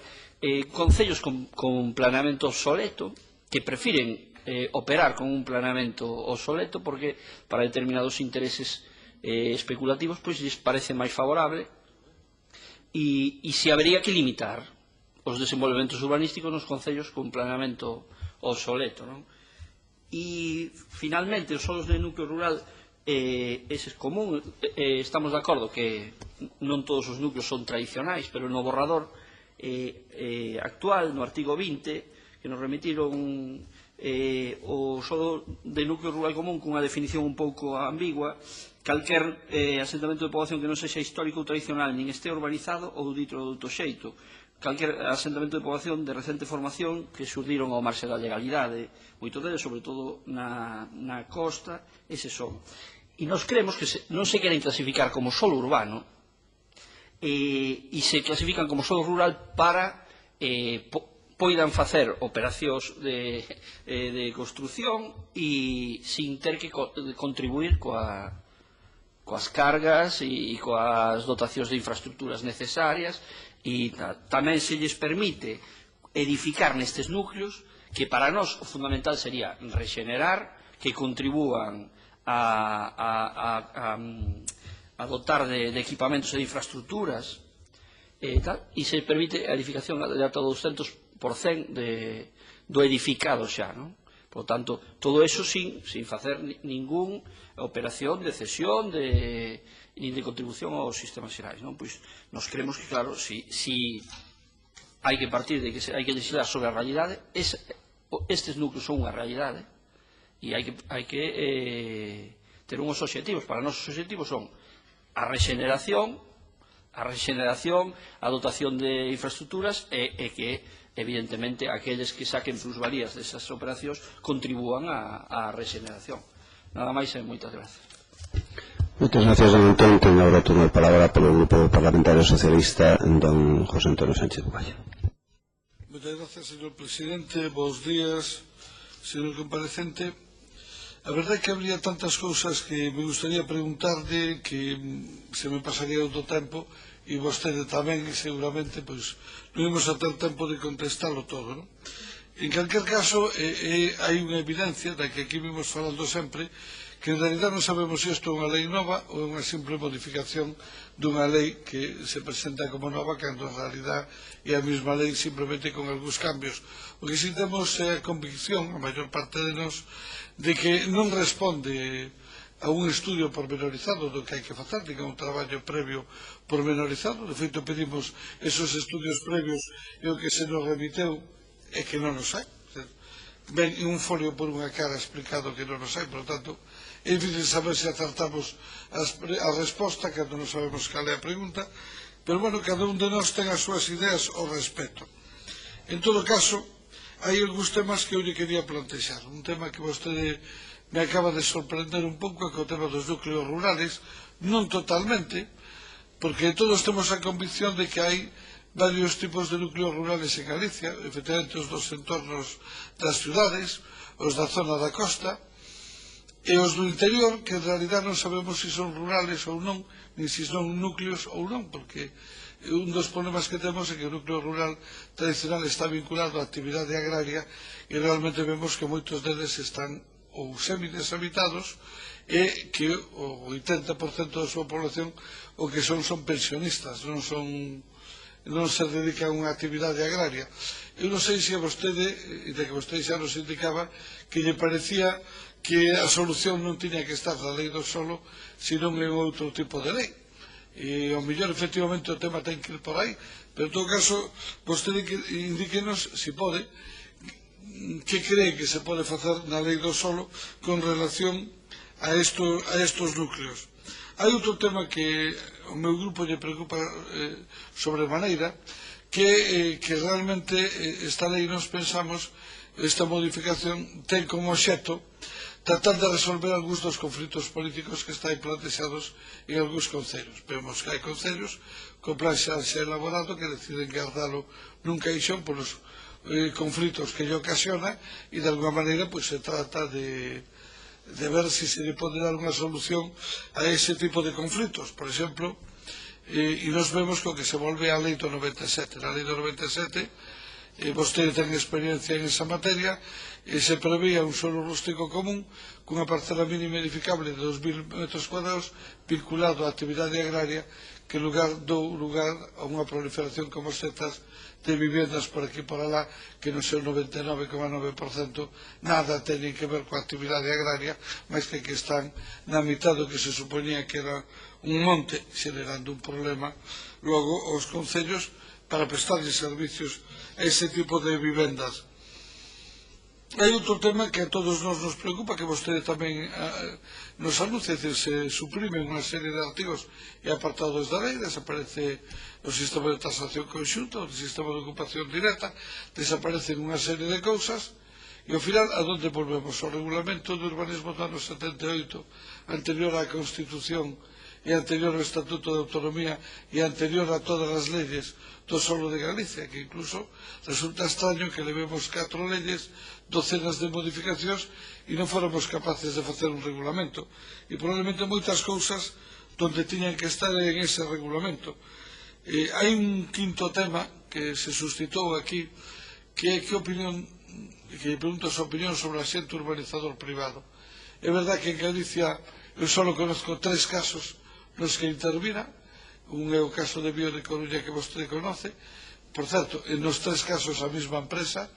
concellos con planeamento obsoleto que prefiren operar con un planeamento obsoleto porque para determinados intereses especulativos pois lles parece máis favorable, e se habería que limitar os desenvolvementos urbanísticos nos concellos con planeamento obsoleto, non? E finalmente os solos de núcleo rural, ese é común, estamos de acordo que non todos os núcleos son tradicionais, pero no borrador actual, no artigo 20 que nos remitiron o solo de núcleo rural común cunha definición un pouco ambigua, calquer asentamento de poboación que non sexa histórico ou tradicional nin este urbanizado ou dito de outro xeito, calquer asentamento de poboación de recente formación que xurdiron ao marxe da legalidade, moito deles, sobre todo na costa, eses son. E nos creemos que non se queren clasificar como solo urbano e se clasifican como solo rural para poidan facer operacións de construción e sin ter que contribuir coas cargas e coas dotacións de infraestructuras necesarias, e tamén se lles permite edificar nestes núcleos que para nós o fundamental sería rexenerar, que contribúan a dotar de equipamentos e de infraestructuras e se permite a edificación de ata 200% do edificado xa, non? Por lo tanto, todo eso sin facer ningún operación de cesión ni de contribución aos sistemas xerais, non? Pois nos creemos que, claro, si hai que partir de que hai que legislar sobre a realidade, estes núcleos son unha realidade e hai que ter unhos obxectivos. Para nós os obxectivos son a rexeneración, a rexeneración, a dotación de infraestructuras e que, evidentemente, aqueles que saquen plusvalías desas operacións contribúan á rexeneración. Nada máis e moitas grazas. Moitas gracias, don Antón. Ten agora o turno de palabra polo Grupo Parlamentario Socialista, don José Antonio Sánchez Bugalla. Moitas gracias, señor presidente. Bos días, señor comparecente. A verdade é que habría tantas cousas que me gustaría preguntarle que se me pasaría outro tempo e vostede tamén, e seguramente pois non imos a ter tempo de contestalo todo, non? En calquer caso, hai unha evidencia da que aquí vimos falando sempre que en realidad non sabemos se isto é unha lei nova ou é unha simple modificación dunha lei que se presenta como nova cando en realidad é a mesma lei simplemente con algúns cambios. O que si temos é a convicción, a maior parte de nós, de que non responde a un estudio pormenorizado do que hai que facer, diga un traballo previo pormenorizado. De feito, pedimos esos estudios previos e o que se nos remiteu é que non os hai. Ben en un folio por unha cara explicado que non os hai, por lo tanto, é difícil saber se acertamos a resposta cando non sabemos cal é a pregunta, pero, bueno, cada un de nós ten as súas ideas ao respecto. En todo caso, hai algúns temas que eu lle quería plantexar. Un tema que vostede me acaba de sorprender un pouco, que o tema dos núcleos rurales, non totalmente, porque todos temos a convicción de que hai varios tipos de núcleos rurales en Galicia, efectivamente os dos entornos das cidades, os da zona da costa, e os do interior, que en realidad non sabemos se son rurales ou non, nin se son núcleos ou non, porque un dos problemas que temos é que o núcleo rural tradicional está vinculado á actividade agraria e realmente vemos que moitos deles están ou semideshabitados e que o 80% da súa población o que son pensionistas, non se dedican a unha actividade agraria. Eu non sei se a vostede, e de que vostede xa nos indicaba, que lle parecía que a solución non tiña que estar na lei do solo, senón en outro tipo de lei. E ao mellor, efectivamente, o tema ten que ir por aí, pero en todo caso, vostede indíquenos, se pode, que cree que se pode facer na lei do solo con relación a estos núcleos. Hai outro tema que o meu grupo lle preocupa sobremaneira, que realmente esta lei nos pensamos, esta modificación ten como obxecto tratar de resolver algúns dos conflitos políticos que están plantexados en algúns concellos. Vemos que hai concellos co plan xa elaborado que deciden guardalo nun caixón polos conflitos que lle ocasiona e de alguma maneira se trata de ver se lle pode dar unha solución a ese tipo de conflitos. Por exemplo, e nos vemos co que se volve a lei do 97. Na lei do 97 vostede ten experiencia en esa materia e se prevía un suelo rústico común cunha parcela mínima edificable de 2000 metros cuadrados vinculado á actividade agraria que dou lugar a unha proliferación como setas de viviendas por aquí e por alá que no seu 99,9% nada teñen que ver coa actividade agraria, máis que están na mitad do que se supoñía que era un monte, xerando un problema logo aos concellos para prestarlle servicios a ese tipo de vivendas. Hai outro tema que a todos nos preocupa, que vostede tamén nos anuncia, é dicir, se suprimen unha serie de artigos e apartados da lei, desaparece o sistema de tasación conxunta, o sistema de ocupación directa, desaparecen unha serie de cousas, e ao final, a donde volvemos? O regulamento do urbanismo do ano 78, anterior á Constitución e anterior ao Estatuto de Autonomía e anterior a todas as leyes do solo de Galicia, que incluso resulta extraño que levemos 4 leyes, docenas de modificacións e non fóramos capaces de facer un regulamento. E probablemente moitas cousas donde tiñan que estar en ese regulamento. Hai un quinto tema que se suscitou aquí, que é que lle pregunto a súa opinión sobre o axente urbanizador privado. É verdade que en Galicia eu só conozco 3 casos nos que intervira. Un é o caso de Vío de Coruña que vostede conoce, por certo, nos 3 casos a mesma empresa,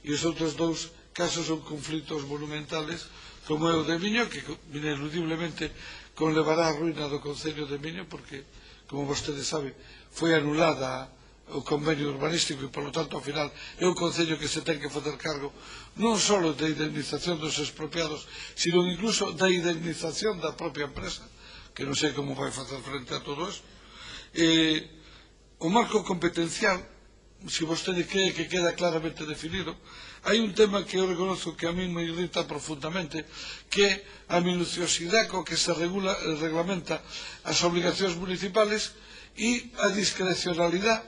e os outros 2 casos son conflitos monumentales, como é o de Miño, que ineludiblemente conlevará a ruína do Concello de Miño, porque, como vostede sabe, foi anulada o convenio urbanístico e, polo tanto, ao final, é un Concello que se ten que facer cargo non só da indemnización dos expropiados, sino incluso da indemnización da propia empresa, que non sei como vai facer frente a todo isto. O marco competencial, se vostede cree que queda claramente definido, hai un tema que eu reconozco que a mí me irrita profundamente, que é a minuciosidade co que se reglamenta as obligacións municipales e a discrecionalidade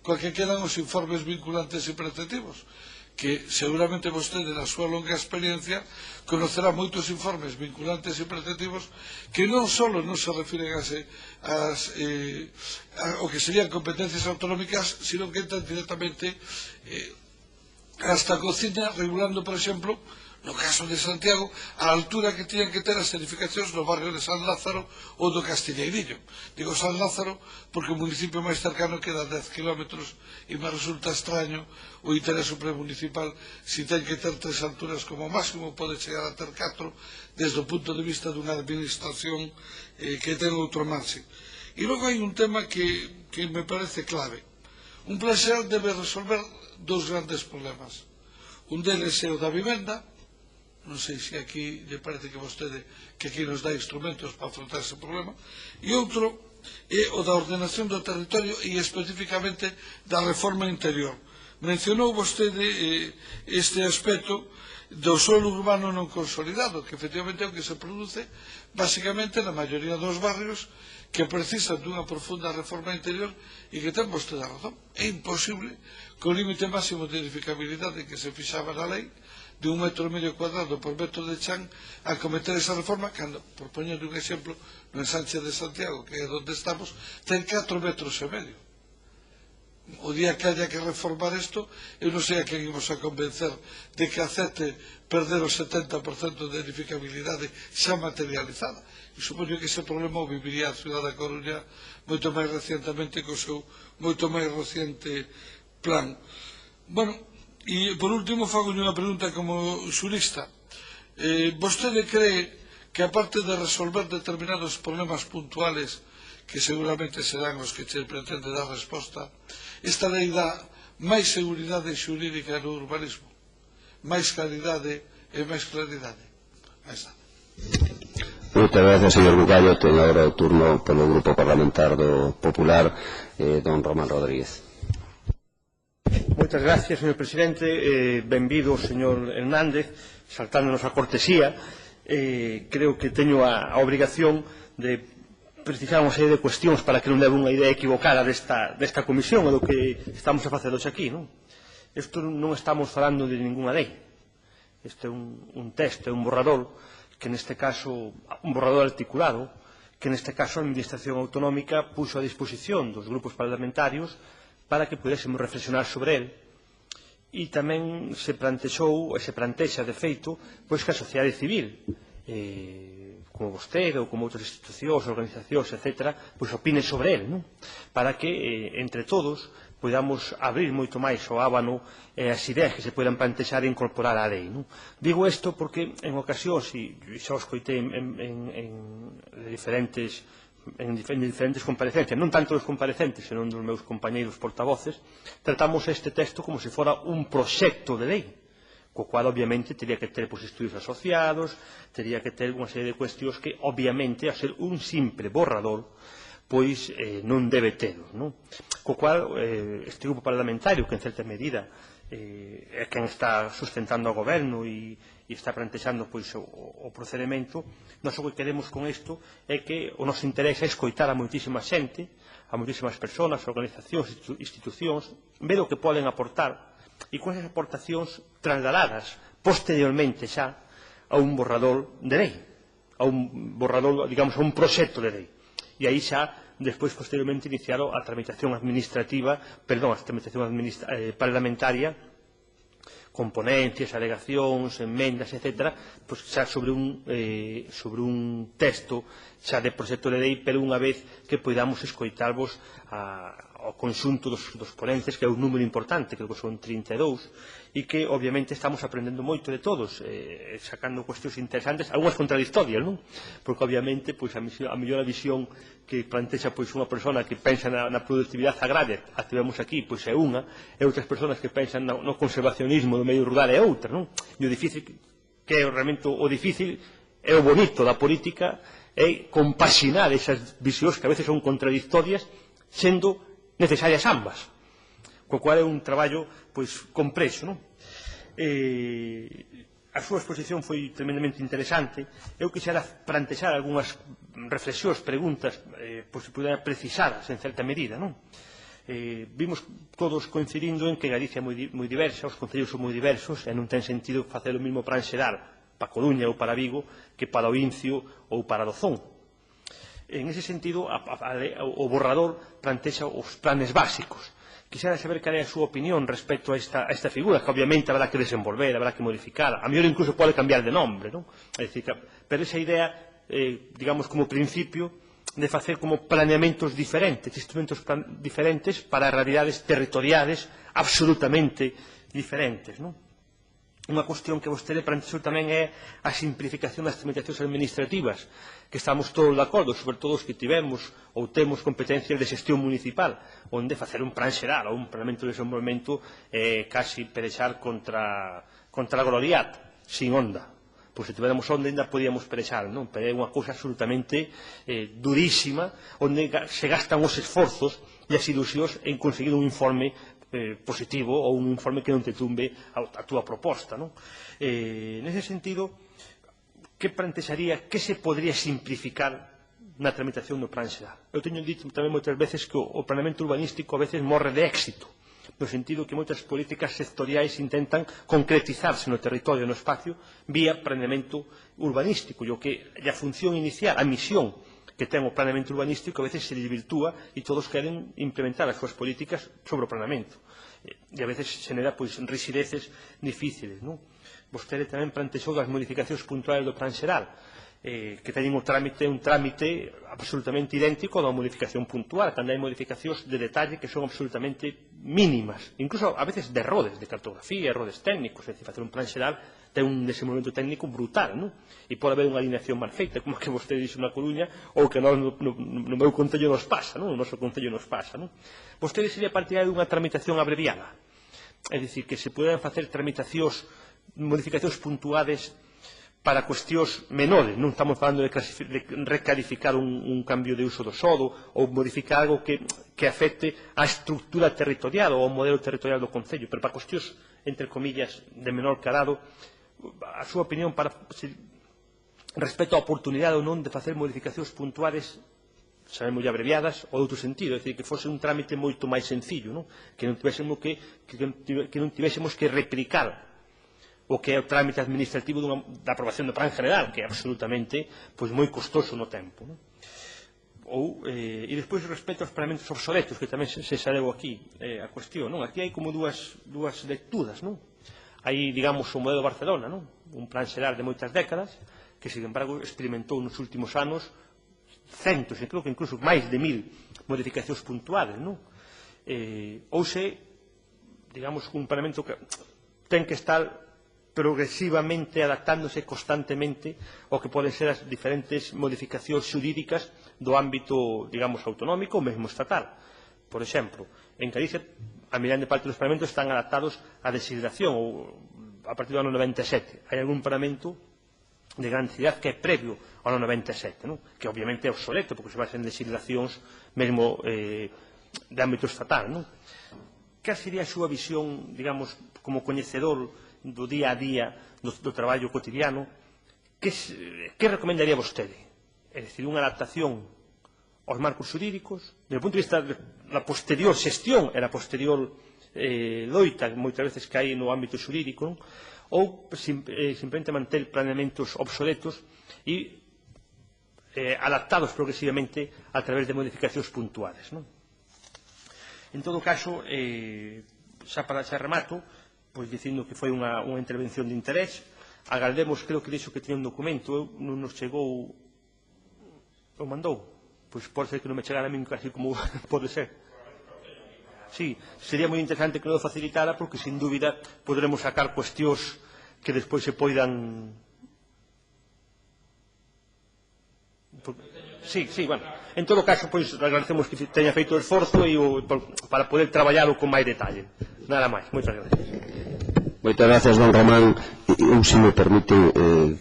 coa que quedan os informes vinculantes e preceptivos, que seguramente vostede na súa longa experiencia conocerá moitos informes vinculantes e preceptivos que non só non se refiren ao que serían competencias autonómicas, sino que entran directamente hasta a cociña, regulando, por exemplo, no caso de Santiago, a altura que tiñan que ter as edificacións no barrio de San Lázaro ou do Castiñeirillo. Digo San Lázaro porque o municipio máis cercano queda a 10 kilómetros e me resulta extraño o interés premunicipal se ten que ter 3 alturas como máximo, pode chegar a ter 4 desde o punto de vista dunha administración que ten outro marxe. E logo hai un tema que me parece clave. Un plan xeral debe resolver dous grandes problemas. Un deles é o da vivenda. Non sei se aquí lle parece que vostede que aquí nos dá instrumentos para afrontar ese problema. E outro é o da ordenación do territorio e especificamente da reforma interior. Mencionou vostede este aspecto do solo urbano non consolidado, que efectivamente é o que se produce basicamente na maioría dos barrios que precisan dunha profunda reforma interior e que ten vostede a razón. É imposible que o límite máximo de edificabilidade que se fixaba na lei de 1,5 metro cuadrado por metro de chan a cometer esa reforma, cando, por poñer un exemplo, no ensanche de Santiago, que é onde estamos, ten 4,5 metros. O día que haya que reformar isto, eu non sei a quen imos a convencer de que acepte perder o 70% de edificabilidade xa materializada. E supoño que ese problema o viviría a Cidade da Coruña moito máis recientemente co seu moito máis reciente plan. Bueno, e por último fago unha pregunta como xurista. Vostede cree que aparte de resolver determinados problemas puntuales que seguramente serán os que che pretende dar resposta, esta lei dá máis seguridade xurídica no urbanismo, máis calidade e máis claridade? Máis nada. Moitas gracias, señor Bugallo. Ten agora o turno polo Grupo Parlamentar Popular, don Román Rodríguez. Moitas gracias, señor presidente. Benvido, señor Hernández, saltándonos a cortesía. Creo que teño a obrigación de precisar unha serie de cuestións para que non leve unha idea equivocada desta comisión e do que estamos a facer hoxe aquí. Isto non estamos falando de ninguna lei. Este é un texto, é un borrador, que neste caso, un borrador articulado, que neste caso a Administración Autonómica puxo a disposición dos grupos parlamentarios para que pudésemos reflexionar sobre él, e tamén se plantexou, e se plantexa de feito, pois que a sociedade civil, como vostede ou como outras institucións, organizacións, etc., pois opine sobre él, para que, entre todos, podamos abrir moito máis o ábano e as ideas que se poden plantexar e incorporar á lei. Digo isto porque en ocasións, e xa os coitei en diferentes comparecencias, non tanto dos comparecentes, senón dos meus compañeiros portavoces, tratamos este texto como se fora un proxecto de lei, co cual, obviamente, teria que ter estudios asociados, teria que ter unha serie de cuestións que, obviamente, a ser un simple borrador, pois non debe ter. Co cual, este grupo parlamentario, que en certa medida é quen está sustentando o goberno e está plantexando o procedimento, nós o que queremos con isto é que o noso interés é escoitar a moitísima xente, a moitísimas persoas, organizacións, institucións, ver o que poden aportar e con esas aportacións trasladadas posteriormente xa a un borrador de lei, a un borrador, digamos, a un proxecto de lei. E aí xa, despois, posteriormente, iniciar a tramitación administrativa, perdón, a tramitación parlamentaria, con ponencias, alegacións, enmendas, etc., pois xa sobre un texto xa de proxecto de lei, pero unha vez que poidamos escoitarvos ao conxunto dos ponentes, que é un número importante, creo que son 32, e que, obviamente, estamos aprendendo moito de todos, sacando cuestións interesantes, algunhas contradictorias, non? Porque, obviamente, a mellor visión que plantexa unha persona que pensa na productividade agraria, a que vemos aquí, é unha, e outras persoas que pensan no conservacionismo do medio rural é outra, non? E o difícil, que é realmente o difícil, é o bonito da política, é compaxinar esas visións que a veces son contradictorias, sendo necesarias ambas, co cual é un traballo pois complexo, non? A súa exposición foi tremendamente interesante. Eu quixera plantexar algunhas reflexións, preguntas, pois se pudera precisadas en certa medida, non? Vimos todos coincidindo en que Galicia é moi diversa, os concellos son moi diversos, e non ten sentido facer o mesmo plan xeral para Coruña ou para Vigo que para o Incio ou para Dozón. En ese sentido, o borrador plantexa os planes básicos. Quixera saber cal é a súa opinión respecto a esta figura, que obviamente habrá que desenvolver, habrá que modificar, a mellor incluso pode cambiar de nombre, non? É dicir, pero esa idea, digamos, como principio, de facer como planeamentos diferentes, instrumentos diferentes para realidades territoriales absolutamente diferentes, non? Unha cuestión que vostede plantexou tamén é a simplificación das tramitacións administrativas, que estamos todos de acordo, sobre todo os que tivemos ou temos competencias de xestión municipal, onde facer un plan xeral ou un planeamento de desenvolvemento casi pelexar contra a gloriat, sin onda. Pois se tiveramos onda ainda podíamos pelexar, non? Pero é unha cousa absolutamente durísima, onde se gastan os esforzos e as ilusións en conseguir un informe positivo ou un informe que non te tumbe a túa proposta, non? Nese sentido, que plantexaría, que se podría simplificar na tramitación do plan xeral? Eu teño dito tamén moitas veces que o planeamento urbanístico a veces morre de éxito, no sentido que moitas políticas sectoriais intentan concretizarse no territorio, no espacio, vía planeamento urbanístico, e o que a función inicial, a misión que ten o planeamento urbanístico a veces se desvirtúa e todos queren implementar as súas políticas sobre o planeamento. E a veces xenera rixideces difíciles, non? Vostede tamén plantexou as modificacións puntuales do plan xeral, que teñen un trámite absolutamente idéntico da modificación puntual, cando hai modificacións de detalle que son absolutamente mínimas, incluso a veces de errores de cartografía, errores técnicos, é dicir, facer un plan xeral ten un desenvolvemento técnico brutal, non? E pode haber unha alineación mal feita, como que vostede dixo na Coruña, ou que no meu concello nos pasa, non? No noso concello nos pasa, non? Vostede sería partidario dunha tramitación abreviada, é dicir, que se poderan facer modificacións puntuales para cuestións menores, non estamos falando de recalificar un cambio de uso do solo ou modificar algo que afecte a estructura territorial ou ao modelo territorial do concello, pero para cuestións, entre comillas, de menor calado, a súa opinión respecto á oportunidade ou non de facer modificacións puntuales, sabemos abreviadas, ou de outro sentido, é dicir, que fose un trámite moito máis sencillo, non? Que non tivésemos que replicar o que é o trámite administrativo da aprobación do plan general, que é absolutamente moi costoso no tempo. E despois respecto aos planeamentos obsoletos, que tamén se saleu aquí a cuestión. Aquí hai como dúas lecturas. Hai, digamos, o modelo de Barcelona, un plan xeral de moitas décadas, que, sin embargo, experimentou nos últimos anos centos, e creo que incluso máis de 1000 modificacións puntuales. Ou se, digamos, un planeamento que ten que estar progresivamente adaptándose constantemente ao que poden ser as diferentes modificacións xurídicas do ámbito, digamos, autonómico ou mesmo estatal. Por exemplo, en Galicia, a grande parte dos planeamentos están adaptados á legislación ou a partir do ano 97. Hai algún planeamento de gran cidade que é previo ao ano 97, que obviamente é obsoleto porque se basa en legislacións mesmo de ámbito estatal. Que sería a súa visión, digamos, como coñecedor do día a día do traballo cotidiano? Que recomendaría vostede? É dicir, unha adaptación aos marcos xurídicos, desde o punto de vista da posterior xestión e da posterior loita, moitas veces que hai no ámbito xurídico, ou simplemente manter planeamentos obsoletos e adaptados progresivamente a través de modificacións puntuales. En todo caso, xa para xa remato, pois dicindo que foi unha intervención de interés. Agardemos, creo que dixo que tiña un documento, non nos chegou, o mandou, pois pode ser que non me chegara a min casi como pode ser. Sí, sería moi interesante que non o facilitara porque sin dúbida poderemos sacar cuestións que despois se poidan... Sí, bueno, en todo caso, pois agradecemos que teña feito o esforzo para poder traballalo con máis detalle. Nada máis, moitas gracias. Moitas gracias, don Román. Eu, se me permite,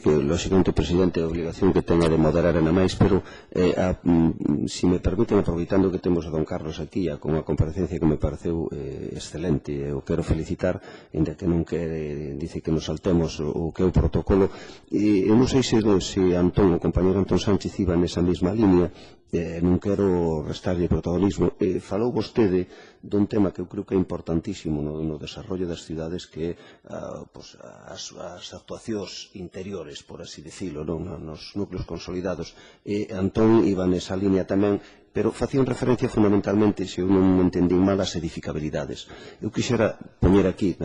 que lógicamente o Presidente a obligación que tenga de moderar ainda máis, pero se me permiten, aproveitando que temos a don Carlos aquí, con a comparecencia que me pareceu excelente, eu quero felicitar, ainda que non quere, dice que nos saltemos o que é o protocolo. Eu non sei se Antón, o compañero Antón Sánchez, iba nesa mesma línea, non quero restarlle protagonismo. Falou vostede dun tema que eu creo que é importantísimo no desarrollo das cidades, que é as actuacións interiores, por así dicilo, nos núcleos consolidados. Antón iba nesa línea tamén, pero facían referencia fundamentalmente, se eu non entendín mal, as edificabilidades. Eu quixera poñer aquí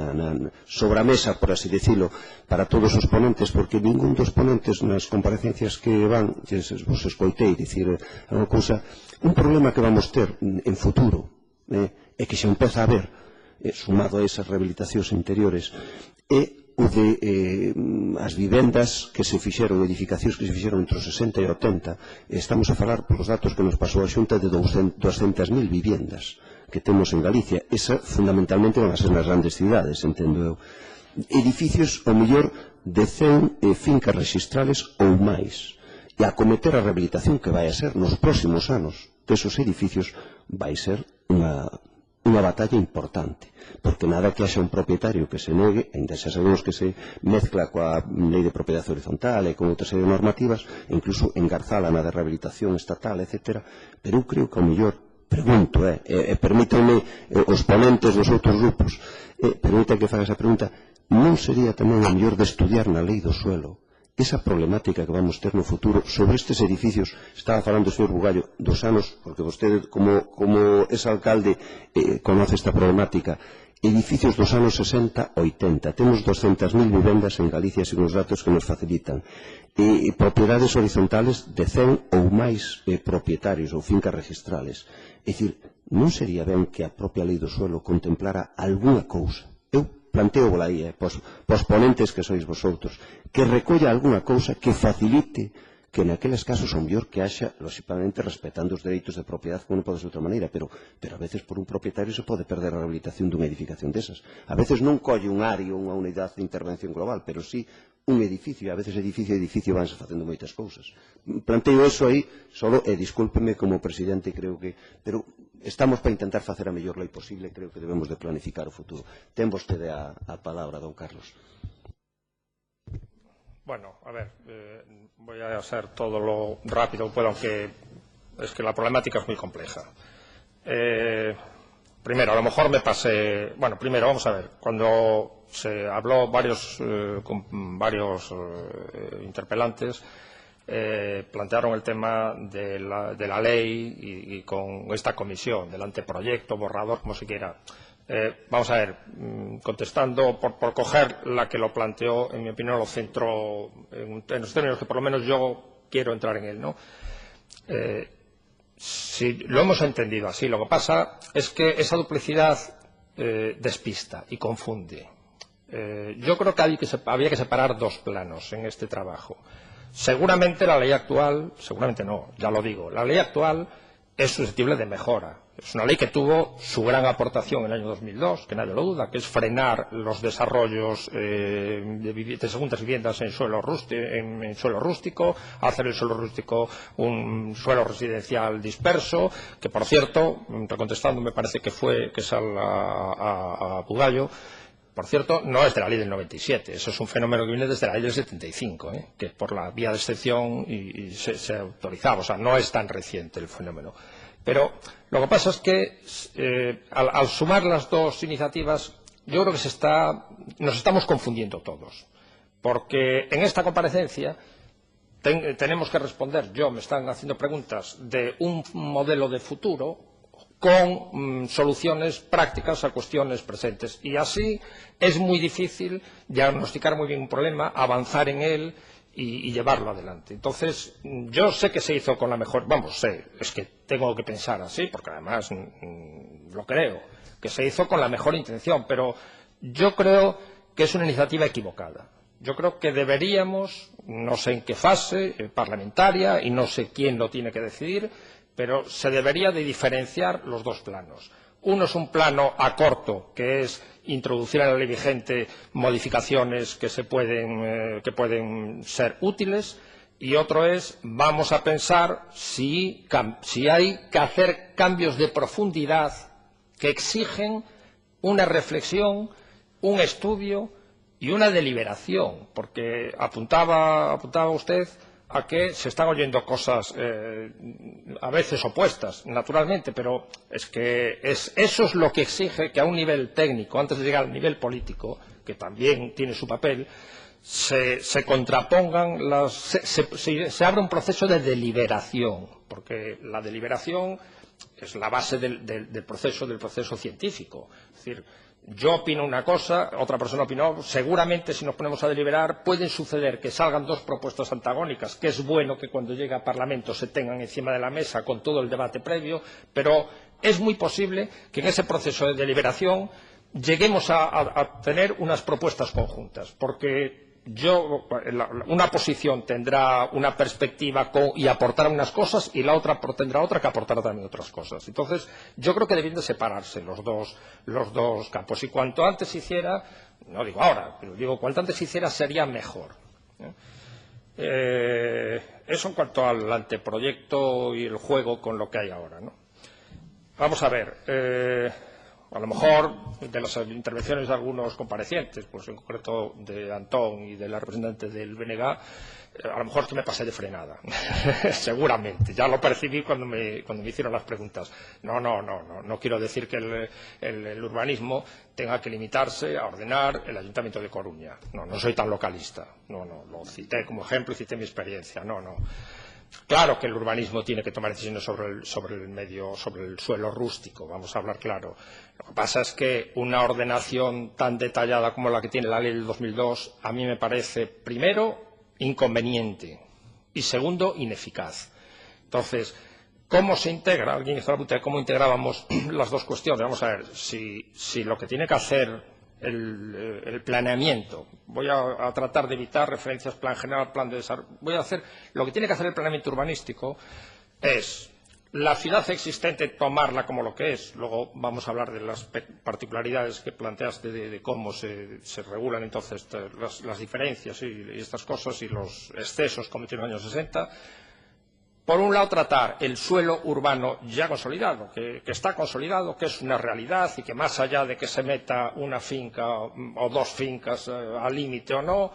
sobre a mesa, por así dicilo, para todos os ponentes, porque ningún dos ponentes nas comparecencias que van, vos escoitei dicir unha cousa, un problema que vamos ter en futuro, e que se empeza a ver, sumado a esas rehabilitacións interiores, é o de as vivendas que se fixeron, edificacións que se fixeron entre os 60 e 80. Estamos a falar, polos datos que nos pasou a Xunta, de 200.000 vivendas que temos en Galicia. Esa fundamentalmente van a ser nas grandes cidades, entendo eu. Edificios, ao mellor, de 100 fincas registrales ou máis. E a acometer a rehabilitación que vai a ser nos próximos anos desos edificios vai ser unha batalla importante, porque nada que haxa un propietario que se negue, ainda xa sabemos que se mezcla coa lei de propiedade horizontal e con outra serie de normativas, incluso engarzala na de rehabilitación estatal, etc. Pero eu creo que ao mellor, pregunto, permítanme os ponentes dos outros grupos, permítanme que faga esa pregunta, non sería tamén ao mellor de estudiar na lei do suelo esa problemática que vamos ter no futuro sobre estes edificios? Estaba falando o señor Bugallo dos anos, porque vostede, como es alcalde, conoce esta problemática. Edificios dos anos 60-80. Temos 200.000 vivendas en Galicia, según os datos que nos facilitan. Propiedades horizontales de 100 ou máis propietarios ou fincas registrales. É dicir, non sería ben que a propia lei do suelo contemplara algunha cousa? Eu planteo vola aí, pos ponentes que sois vosotros, que recolla algunha cousa que facilite que naqueles casos ao mellor que haxa, lógicamente respetando os dereitos de propiedade, como non pode ser de outra maneira, pero a veces por un propietario se pode perder a rehabilitación dunha edificación desas. A veces non colle un área ou unha unidade de intervención global, pero sí un edificio, e a veces edificio vanse facendo moitas cousas. Planteo eso aí, solo, e discúlpeme como presidente, creo que, pero estamos para intentar facer a mellor lei posible, creo que debemos de planificar o futuro. Ten vostede a palabra, don Carlos. Bueno, a ver, voy a hacer todo lo rápido que puedo, aunque es que la problemática es muy compleja. Primero, a lo mejor me pasé... Bueno, primero, vamos a ver, cuando se habló con varios interpelantes, plantearon el tema de la ley y con esta comisión, del anteproyecto, borrador, como se quiera. Vamos a ver, contestando por coger la que lo planteó, en mi opinión lo centró en los términos que por lo menos yo quiero entrar en él, ¿no? Si lo hemos entendido así, lo que pasa es que esa duplicidad despista y confunde. Yo creo que había que separar dos planos en este trabajo. Seguramente la ley actual, seguramente no, ya lo digo, la ley actual es susceptible de mejora. Es una ley que tuvo su gran aportación en el año 2002, que nadie lo duda, que es frenar los desarrollos de segundas viviendas en suelo rústico, hacer el suelo rústico un suelo residencial disperso, que por cierto, contestando me parece que es a Bugallo, por cierto, no es de la ley del 97, eso es un fenómeno que viene desde la ley del 75, que por la vía de excepción se autorizaba, o sea, no es tan reciente el fenómeno. Pero lo que pasa es que al sumar las dos iniciativas, yo creo que nos estamos confundiendo todos, porque en esta comparecencia tenemos que responder, me están haciendo preguntas de un modelo de futuro con soluciones prácticas a cuestiones presentes. Y así es muy difícil diagnosticar muy bien un problema, avanzar en él y llevarlo adelante. Entonces, yo sé que se hizo con la mejor... es que tengo que pensar así, porque además lo creo, que se hizo con la mejor intención, pero yo creo que es una iniciativa equivocada. Yo creo que deberíamos, no sé en qué fase parlamentaria y no sé quién lo tiene que decidir, pero se debería de diferenciar los dos planos. Uno es un plano a corto, que es introducir en la ley vigente modificaciones que pueden ser útiles, y otro es, vamos a pensar si hay que hacer cambios de profundidad que exigen una reflexión, un estudio y una deliberación, porque apuntaba usted a que se están oyendo cosas a veces opuestas, naturalmente, pero es que eso es lo que exige que a un nivel técnico, antes de llegar al nivel político, que también tiene su papel, se contrapongan, se abre un proceso de deliberación, porque la deliberación es la base del proceso científico. Es decir, yo opino una cosa, otra persona opinó, seguramente si nos ponemos a deliberar pueden suceder que salgan dos propuestas antagónicas, que es bueno que cuando llegue a Parlamento se tengan encima de la mesa con todo el debate previo, pero es muy posible que en ese proceso de deliberación lleguemos a tener unas propuestas conjuntas, porque una posición tendrá una perspectiva y aportará unas cosas y la otra tendrá otra que aportará también otras cosas. Entonces, yo creo que deben de separarse los dos campos. Y cuanto antes se hiciera, no digo ahora, pero digo cuanto antes se hiciera sería mejor. Eso en cuanto al anteproyecto y el juego con lo que hay ahora, ¿no? Vamos a ver. A lo mejor de las intervenciones de algunos comparecientes, pues en concreto de Antón y de la representante del BNG, a lo mejor es que me pasé de frenada. Seguramente, ya lo percibí cuando me hicieron las preguntas. No quiero decir que el urbanismo tenga que limitarse a ordenar el Ayuntamiento de Coruña. No soy tan localista. Lo cité como ejemplo y cité mi experiencia. Claro que el urbanismo tiene que tomar decisiones sobre el suelo rústico, vamos a hablar claro. Lo que pasa es que una ordenación tan detallada como la que tiene la ley del 2002 a mí me parece, primero, inconveniente y, segundo, ineficaz. Entonces, ¿cómo se integra? Alguien hizo la pregunta de cómo integrábamos las dos cuestiones. Vamos a ver, si lo que tiene que hacer el planeamiento, voy a tratar de evitar referencias plan general, plan de desarrollo, voy a hacer lo que tiene que hacer el planeamiento urbanístico es la ciudad existente, tomarla como lo que es. Luego vamos a hablar de las particularidades que planteaste de cómo se regulan entonces las diferencias y estas cosas y los excesos cometidos en los años 60. Por un lado, tratar el suelo urbano ya consolidado, que está consolidado, que es una realidad y que más allá de que se meta una finca o dos fincas al límite o no,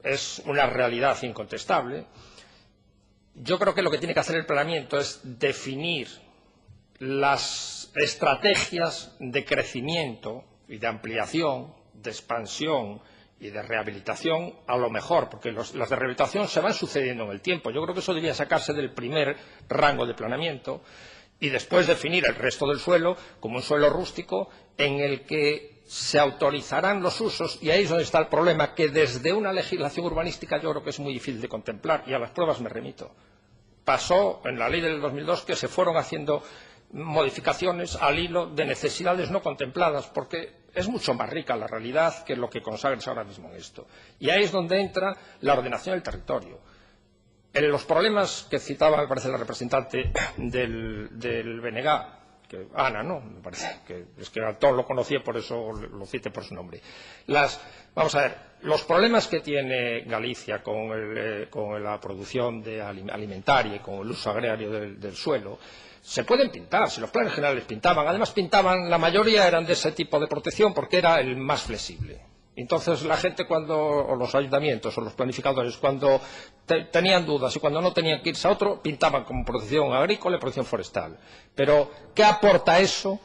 es una realidad incontestable. Yo creo que lo que tiene que hacer el planeamiento es definir las estrategias de crecimiento y de ampliación, de expansión y de rehabilitación a lo mejor, porque las de rehabilitación se van sucediendo en el tiempo. Yo creo que eso debía sacarse del primer rango de planeamiento y después definir el resto del suelo como un suelo rústico en el que se autorizarán los usos, y ahí es donde está el problema, que desde una legislación urbanística yo creo que es muy difícil de contemplar, y a las pruebas me remito. Pasó en la ley del 2002 que se fueron haciendo modificaciones al hilo de necesidades no contempladas, porque es mucho más rica la realidad que lo que consagres ahora mismo en esto. Y ahí es donde entra la ordenación del territorio. En los problemas que citaba, me parece, la representante del BNG, que Ana, ¿no? Me parece que es que Antón lo conocía, por eso lo cité por su nombre. Vamos a ver, los problemas que tiene Galicia con la producción alimentaria y con el uso agrario del suelo se pueden pintar, si los planes generales pintaban. Además pintaban, la mayoría eran de ese tipo de protección porque era el más flexible. Entonces la gente o los ayuntamientos o los planificadores, cuando tenían dudas y cuando no tenían que irse a otro, pintaban como protección agrícola y protección forestal. Pero, ¿qué aporta eso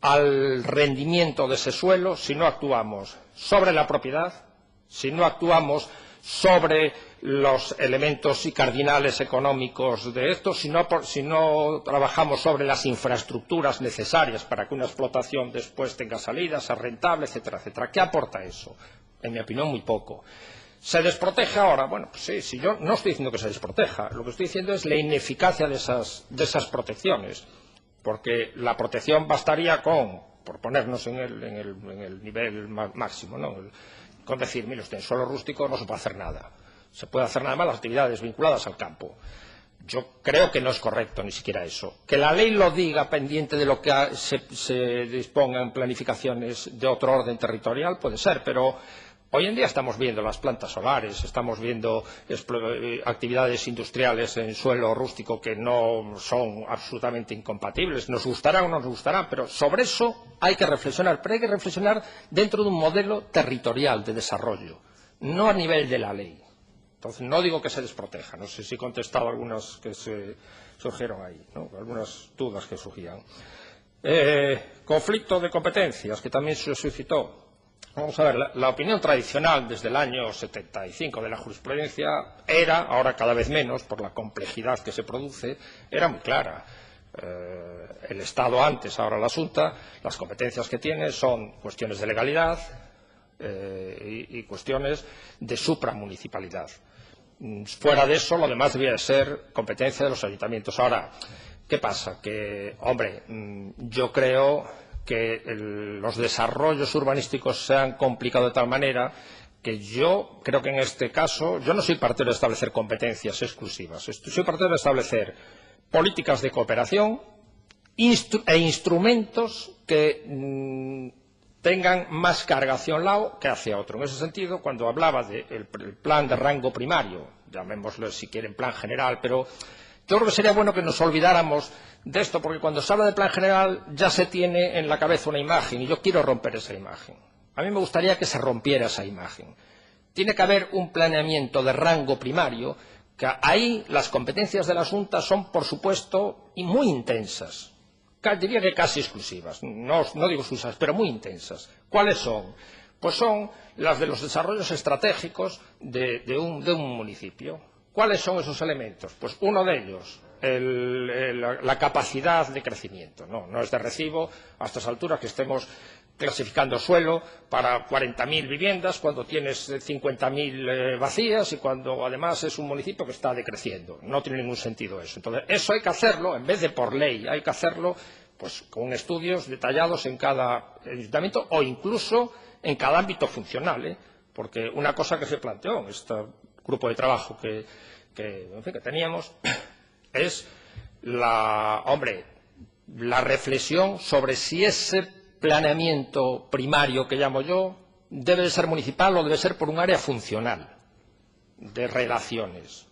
al rendimiento de ese suelo si no actuamos sobre la propiedad, si no actuamos sobre los elementos y cardinales económicos de esto, si no trabajamos sobre las infraestructuras necesarias para que una explotación después tenga salidas, sea rentable, etcétera, etcétera? ¿Qué aporta eso? En mi opinión, muy poco. ¿Se desprotege ahora? Bueno, pues sí, yo no estoy diciendo que se desproteja. Lo que estoy diciendo es la ineficacia de esas protecciones. Porque la protección bastaría por ponernos en el nivel máximo, ¿no? Con decir, mire usted, en suelo rústico no se puede hacer nada. Se puede hacer nada más las actividades vinculadas al campo. Yo creo que no es correcto ni siquiera eso. Que la ley lo diga pendiente de lo que se disponga en planificaciones de otro orden territorial puede ser, pero hoy en día estamos viendo las plantas solares, estamos viendo actividades industriales en suelo rústico que no son absolutamente incompatibles. Nos gustará o no nos gustará, pero sobre eso hay que reflexionar. Pero hay que reflexionar dentro de un modelo territorial de desarrollo, no a nivel de la ley. Entonces, no digo que se desproteja. No sé si he contestado algunas que se surgieron ahí, ¿no? Algunas dudas que surgían. Conflicto de competencias, que también se suscitó. Vamos a ver, la opinión tradicional desde el año 75 de la jurisprudencia era, ahora cada vez menos, por la complejidad que se produce, era muy clara. El Estado antes, ahora la Xunta, las competencias que tiene son cuestiones de legalidad y cuestiones de supramunicipalidad. Fuera de eso, lo demás debía de ser competencia de los ayuntamientos. Ahora, ¿qué pasa? Que, hombre, yo creo que los desarrollos urbanísticos se han complicado de tal manera que yo creo que en este caso, yo no soy partidario de establecer competencias exclusivas. Soy partidario de establecer políticas de cooperación e instrumentos que tengan más carga hacia un lado que hacia otro. En ese sentido, cuando hablaba del plan de rango primario, llamémoslo si quieren plan general, pero yo creo que sería bueno que nos olvidáramos de esto, porque cuando se habla de plan general ya se tiene en la cabeza una imagen, y yo quiero romper esa imagen. A mí me gustaría que se rompiera esa imagen. Tiene que haber un planeamiento de rango primario, que ahí las competencias de la Xunta son, por supuesto, y muy intensas. Diría que casi exclusivas, no digo exclusivas, pero muy intensas. ¿Cuáles son? Pues son las de los desarrollos estratégicos de un municipio. ¿Cuáles son esos elementos? Pues uno de ellos, la capacidad de crecimiento. No es de recibo a estas alturas que estemos clasificando suelo para 40.000 viviendas cuando tienes 50.000 vacías y cuando además es un municipio que está decreciendo. No tiene ningún sentido eso. Entonces, eso hay que hacerlo, en vez de por ley, hay que hacerlo pues con estudios detallados en cada ayuntamiento o incluso en cada ámbito funcional, porque una cosa que se planteó en este grupo de trabajo que teníamos es la reflexión sobre si ese planeamiento primario que llamo yo debe de ser municipal o debe ser por un área funcional de relaciones.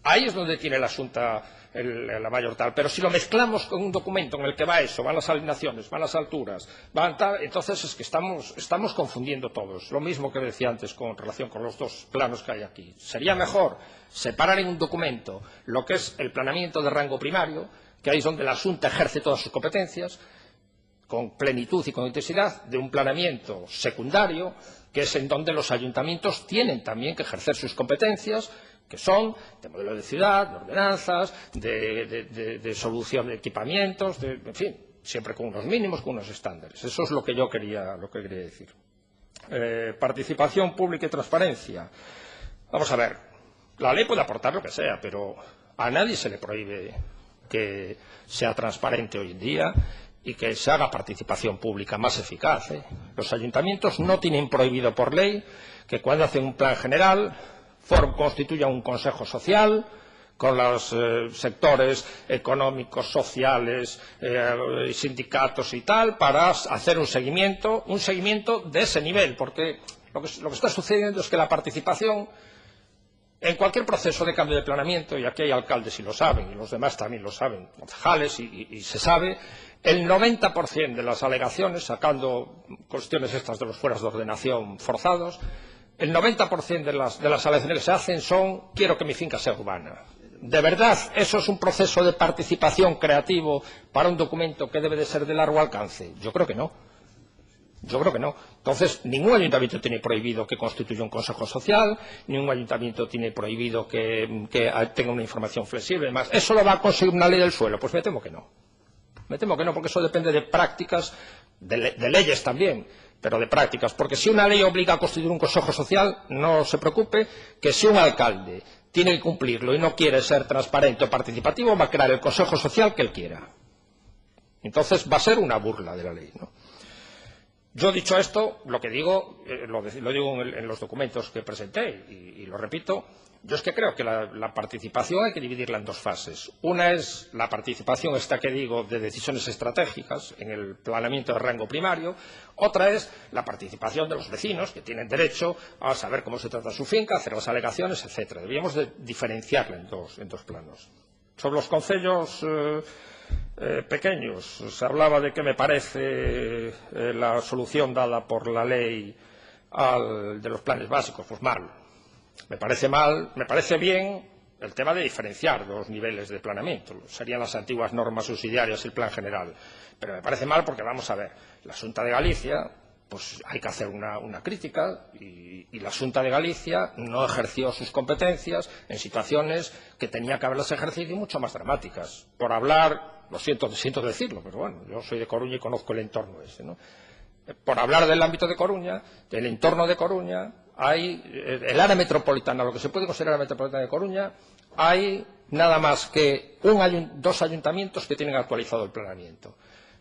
Ahí es donde tiene la Xunta la mayor tal. Pero si lo mezclamos con un documento en el que va eso, van las alineaciones, van las alturas, van tal, entonces es que estamos confundiendo todos. Lo mismo que decía antes con relación con los dos planos que hay aquí. Sería mejor separar en un documento lo que es el planeamiento de rango primario, que ahí es donde la Xunta ejerce todas sus competencias, con plenitud y con intensidad, de un planeamiento secundario, que es en donde los ayuntamientos tienen también que ejercer sus competencias, que son de modelo de ciudad, de ordenanzas, de solución de equipamientos, en fin, siempre con unos mínimos, con unos estándares. Eso es lo que yo quería decir. Participación pública y transparencia. Vamos a ver, la ley puede aportar lo que sea, pero a nadie se le prohíbe que sea transparente hoy en día y que se haga participación pública más eficaz. Los ayuntamientos no tienen prohibido por ley que cuando hacen un plan general constituya un consejo social con los sectores económicos, sociales, sindicatos y tal, para hacer un seguimiento de ese nivel, porque lo que está sucediendo es que la participación en cualquier proceso de cambio de planeamiento, y aquí hay alcaldes y lo saben, y los demás también lo saben, concejales, y se sabe, el 90% de las alegaciones, sacando cuestiones estas de los fueras de ordenación forzados, el 90% de las alegaciones que se hacen son quiero que mi finca sea urbana. ¿De verdad eso es un proceso de participación creativo para un documento que debe de ser de largo alcance? Yo creo que no. Entonces, ningún ayuntamiento tiene prohibido que constituya un consejo social, ningún ayuntamiento tiene prohibido que tenga una información flexible. Además, ¿eso lo va a conseguir una ley del suelo? Pues me temo que no. Porque eso depende de prácticas, de leyes también, pero de prácticas. Porque si una ley obliga a constituir un consejo social, no se preocupe que si un alcalde tiene que cumplirlo y no quiere ser transparente o participativo, va a crear el consejo social que él quiera. Entonces va a ser una burla de la ley, ¿no? Yo, dicho esto, lo que digo, lo digo en los documentos que presenté y lo repito, Yo es que creo que la participación hay que dividirla en dos fases. Una es la participación, esta que digo, de decisiones estratégicas en el planeamiento de rango primario. Otra es la participación de los vecinos, que tienen derecho a saber cómo se trata su finca, hacer las alegaciones, etcétera. Deberíamos de diferenciarla en dos planos. Sobre los concellos pequeños, se hablaba de que me parece la solución dada por la ley de los planes básicos. Pues mal. Me parece mal, me parece bien el tema de diferenciar los niveles de planeamiento. Serían las antiguas normas subsidiarias y el plan general. Pero me parece mal porque, vamos a ver, la Xunta de Galicia, pues hay que hacer una crítica y la Xunta de Galicia no ejerció sus competencias en situaciones que tenía que haberlas ejercido y mucho más dramáticas. Por hablar, lo siento decirlo, pero bueno, yo soy de Coruña y conozco el entorno ese, ¿no? Por hablar del ámbito de Coruña, del entorno de Coruña, hay el área metropolitana, lo que se puede considerar la metropolitana de Coruña, hay nada más que dos ayuntamientos que tienen actualizado el planeamiento.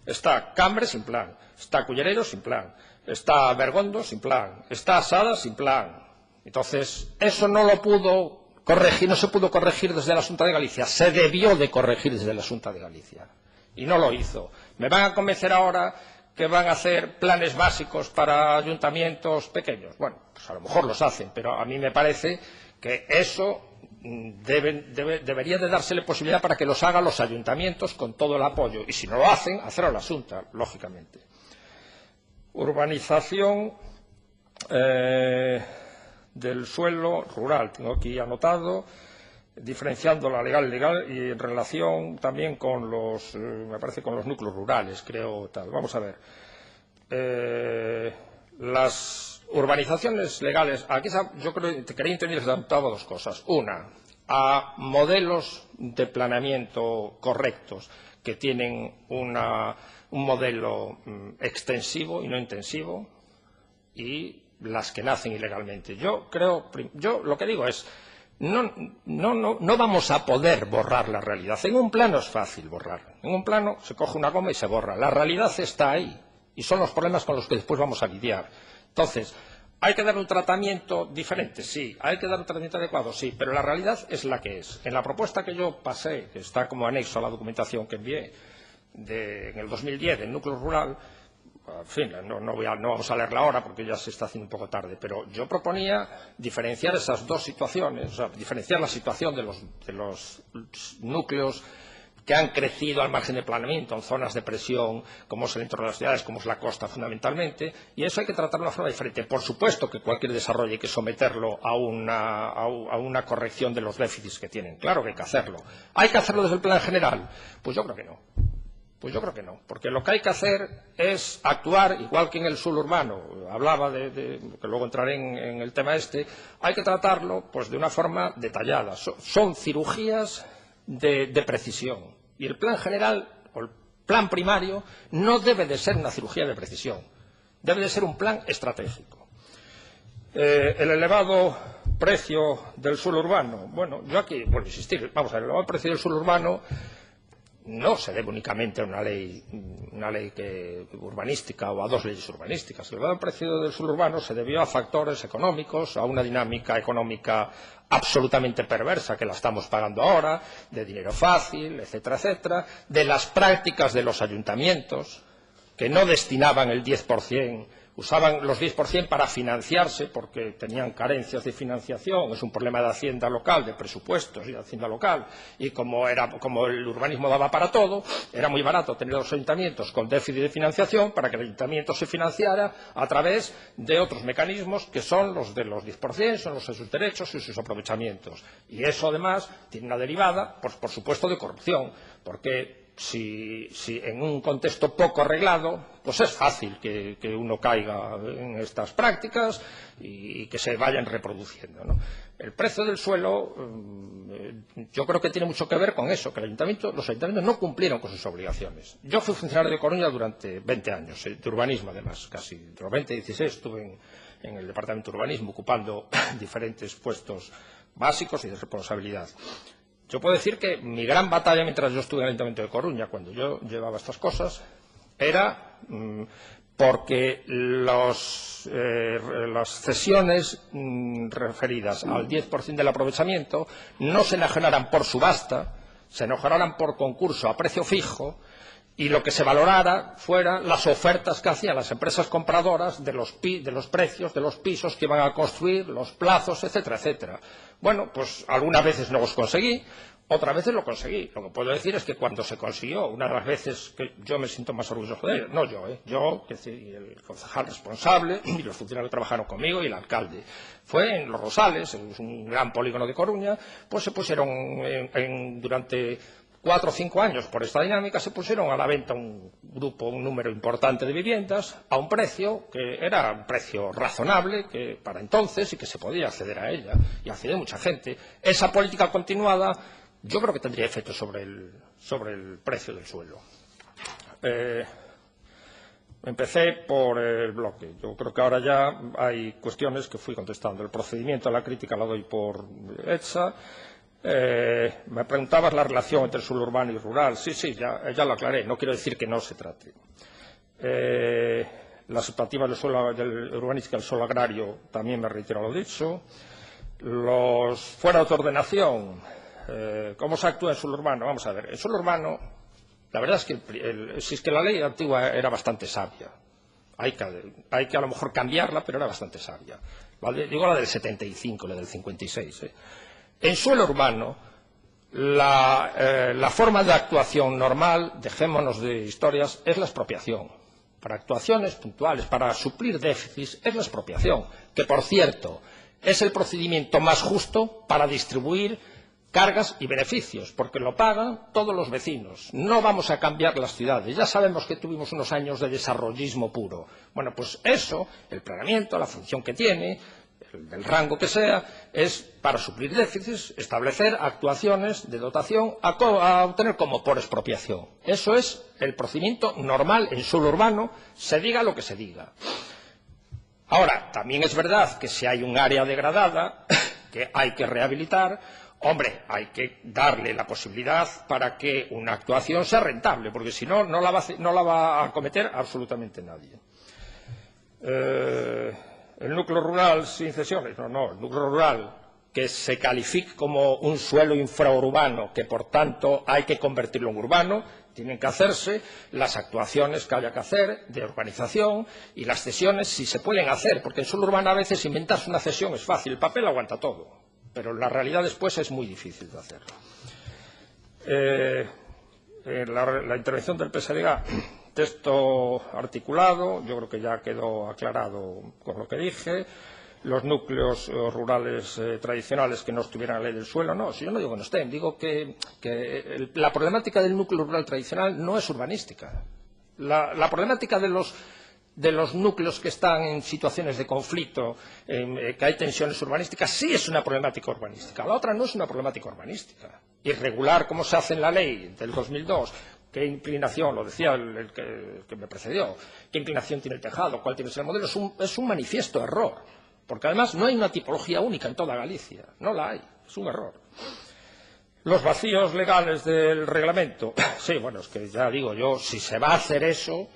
Está Cambre sin plan, está Culleredo sin plan, está Bergondo sin plan, está Sada sin plan. Entonces, eso no lo pudo corregir, no se pudo corregir desde la Xunta de Galicia, se debió de corregir desde la Xunta de Galicia. Y no lo hizo. Me van a convencer ahora que van a hacer planes básicos para ayuntamientos pequeños. Bueno, pues a lo mejor los hacen, pero a mí me parece que eso debería de dársele posibilidad para que los hagan los ayuntamientos con todo el apoyo. Y si no lo hacen, hacerlo la Xunta, lógicamente. Urbanización del suelo rural, tengo aquí anotado, diferenciando la legal y en relación también con los, me parece, con los núcleos rurales, creo, tal. Vamos a ver. Las urbanizaciones legales, aquí yo creo que quería entender que se adaptaba dos cosas. Una, a modelos de planeamiento correctos que tienen un modelo extensivo y no intensivo, y las que nacen ilegalmente. Yo lo que digo es, no vamos a poder borrar la realidad. En un plano es fácil borrar. En un plano se coge una goma y se borra. La realidad está ahí y son los problemas con los que después vamos a lidiar. Entonces, ¿hay que dar un tratamiento diferente? Sí. ¿Hay que dar un tratamiento adecuado? Sí. Pero la realidad es la que es. En la propuesta que yo pasé, que está como anexo a la documentación que envié en el 2010 del núcleo rural, en fin, no vamos a leerla ahora porque ya se está haciendo un poco tarde, pero yo proponía diferenciar esas dos situaciones, o sea, diferenciar la situación de los núcleos que han crecido al margen de planeamiento, en zonas de presión, como es el entorno de las ciudades, como es la costa fundamentalmente, y eso hay que tratarlo de una forma diferente. Por supuesto que cualquier desarrollo hay que someterlo a una corrección de los déficits que tienen, claro que hay que hacerlo. ¿Hay que hacerlo desde el plan general? Pues yo creo que no. Pues yo creo que no, porque lo que hay que hacer es actuar, igual que en el suelo urbano, hablaba que luego entraré en el tema hay que tratarlo pues de una forma detallada. Son cirugías de precisión, y el plan general o el plan primario no debe de ser una cirugía de precisión, debe de ser un plan estratégico. El elevado precio del suelo urbano, bueno, yo aquí vuelvo a insistir, vamos a ver, el elevado precio del suelo urbano no se debe únicamente a una ley urbanística o a dos leyes urbanísticas. El elevado precio del suelo urbano se debió a factores económicos, a una dinámica económica absolutamente perversa que la estamos pagando ahora, de dinero fácil, etcétera, etcétera, de las prácticas de los ayuntamientos que no destinaban el 10%, usaban los 10% para financiarse porque tenían carencias de financiación. Es un problema de Hacienda local, de presupuestos y de Hacienda local. Y como el urbanismo daba para todo, era muy barato tener los ayuntamientos con déficit de financiación para que el ayuntamiento se financiara a través de otros mecanismos que son los de los 10%, son los de sus derechos y sus aprovechamientos. Y eso además tiene una derivada, por supuesto, de corrupción, porque si en un contexto poco arreglado, pues es fácil que uno caiga en estas prácticas y que se vayan reproduciendo, ¿no? El precio del suelo, yo creo que tiene mucho que ver con eso, que los ayuntamientos no cumplieron con sus obligaciones. Yo fui funcionario de Coruña durante 20 años, de urbanismo además, casi entre los 20 y 16 estuve en el departamento de urbanismo ocupando diferentes puestos básicos y de responsabilidad. Yo puedo decir que mi gran batalla mientras yo estuve en el Ayuntamiento de Coruña, cuando yo llevaba estas cosas, era porque las cesiones referidas al 10% del aprovechamiento no se enajenaran por subasta, se enajenaran por concurso a precio fijo, y lo que se valorara fueran las ofertas que hacían las empresas compradoras de los precios de los pisos que iban a construir, los plazos, etcétera, etcétera. Bueno, pues algunas veces no los conseguí, otras veces lo conseguí. Lo que puedo decir es que cuando se consiguió, una de las veces que yo me siento más orgulloso de ello, no yo, que sí, el concejal responsable y los funcionarios que trabajaron conmigo y el alcalde, fue en Los Rosales, en un gran polígono de Coruña, pues se pusieron durante 4 o 5 años, por esta dinámica, se pusieron a la venta un número importante de viviendas a un precio que era un precio razonable que para entonces y que se podía acceder a ella, y accedió mucha gente. Esa política continuada yo creo que tendría efecto sobre el precio del suelo. Empecé por el bloque. Yo creo que ahora ya hay cuestiones que fui contestando. El procedimiento a la crítica la doy por hecha. Me preguntabas la relación entre suelo urbano y rural. Sí, ya lo aclaré. No quiero decir que no se trate. Las expectativas del urbanística del suelo agrario, también me reitero lo dicho. Los fuera de ordenación, ¿cómo se actúa en suelo urbano? Vamos a ver. En suelo urbano, la verdad es que si es que la ley antigua era bastante sabia. Hay que a lo mejor cambiarla, pero era bastante sabia. ¿Vale? Digo la del 75, la del 56. En suelo urbano, la forma de actuación normal, dejémonos de historias, es la expropiación. Para actuaciones puntuales, para suplir déficits, es la expropiación, que, por cierto, es el procedimiento más justo para distribuir cargas y beneficios, porque lo pagan todos los vecinos. No vamos a cambiar las ciudades. Ya sabemos que tuvimos unos años de desarrollismo puro. Bueno, pues eso, el planeamiento, la función que tiene, del rango que sea, es para suplir déficits, establecer actuaciones de dotación a obtener como por expropiación. Eso es el procedimiento normal en suelo urbano, se diga lo que se diga. Ahora, también es verdad que si hay un área degradada que hay que rehabilitar, hombre, hay que darle la posibilidad para que una actuación sea rentable, porque si no, no la va a acometer absolutamente nadie. El núcleo rural sin cesiones, no, el núcleo rural que se califique como un suelo infraurbano, que por tanto hay que convertirlo en urbano, tienen que hacerse las actuaciones que haya que hacer de urbanización y las cesiones si se pueden hacer, porque en suelo urbano a veces inventarse una cesión es fácil, el papel aguanta todo, pero la realidad después es muy difícil de hacerlo. La intervención del PSDG, texto articulado, yo creo que ya quedó aclarado con lo que dije. Los núcleos rurales tradicionales que no estuvieran en la ley del suelo, no, si yo no digo que no estén, digo que la problemática del núcleo rural tradicional no es urbanística. La problemática de los núcleos que están en situaciones de conflicto, que hay tensiones urbanísticas, sí es una problemática urbanística. La otra no es una problemática urbanística. Irregular, como se hace en la ley del 2002, qué inclinación, lo decía el que me precedió, qué inclinación tiene el tejado, cuál tiene que ser el modelo, es un manifiesto error. Porque además no hay una tipología única en toda Galicia, no la hay, es un error. Los vacíos legales del reglamento, sí, bueno, es que ya digo yo, si se va a hacer eso,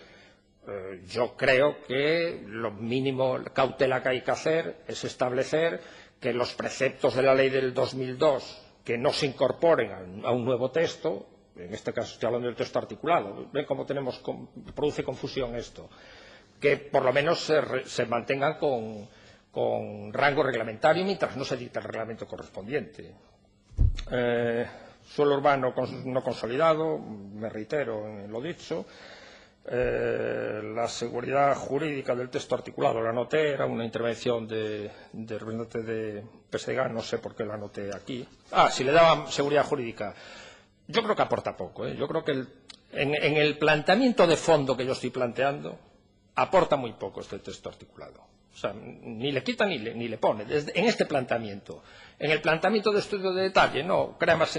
yo creo que lo mínimo cautela que hay que hacer es establecer que los preceptos de la ley del 2002 que no se incorporen a un nuevo texto, en este caso estoy hablando del texto articulado, ven cómo produce confusión esto, que por lo menos se mantengan con rango reglamentario mientras no se dicte el reglamento correspondiente. Suelo urbano no consolidado, me reitero en lo dicho. La seguridad jurídica del texto articulado la anoté, era una intervención de representante de PSDG, no sé por qué la anoté aquí. Si le daban seguridad jurídica, yo creo que aporta poco. Yo creo que en el planteamiento de fondo que yo estoy planteando, aporta muy poco este texto articulado. O sea, ni le quita ni le pone. En este planteamiento. En el planteamiento de estudio de detalle, no, crea más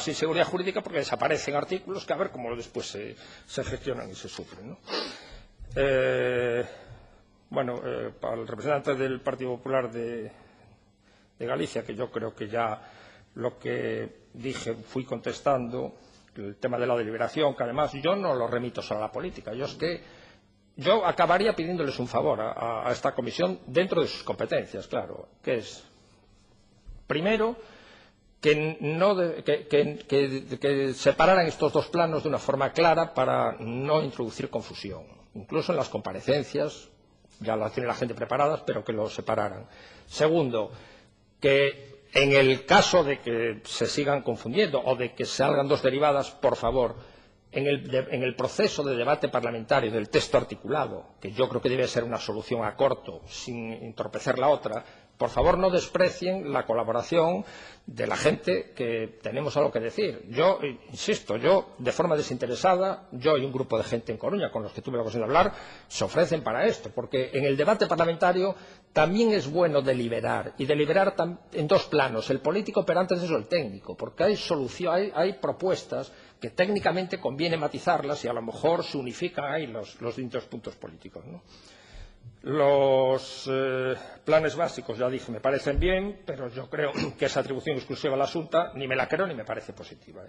inseguridad jurídica porque desaparecen artículos que a ver cómo después se gestionan y se sufren, ¿no? Para el representante del Partido Popular de Galicia, que yo creo que ya lo que dije fui contestando, el tema de la deliberación, que además yo no lo remito solo a la política, yo es que yo acabaría pidiéndoles un favor a esta comisión dentro de sus competencias, claro, que es, primero, que separaran estos dos planos de una forma clara para no introducir confusión, incluso en las comparecencias, ya las tiene la gente preparadas, pero que los separaran. Segundo, que en el caso de que se sigan confundiendo o de que salgan dos derivadas, por favor, en el proceso de debate parlamentario del texto articulado, que yo creo que debe ser una solución a corto, sin entorpecer la otra, por favor no desprecien la colaboración de la gente que tenemos algo que decir. Yo, insisto, yo de forma desinteresada, yo y un grupo de gente en Coruña con los que tuve la ocasión de hablar, se ofrecen para esto, porque en el debate parlamentario también es bueno deliberar, y deliberar en dos planos, el político, pero antes de eso el técnico, porque hay propuestas que técnicamente conviene matizarlas y a lo mejor se unifican ahí los distintos puntos políticos, ¿no? Los planes básicos, ya dije, me parecen bien, pero yo creo que esa atribución exclusiva a la Junta ni me la creo ni me parece positiva.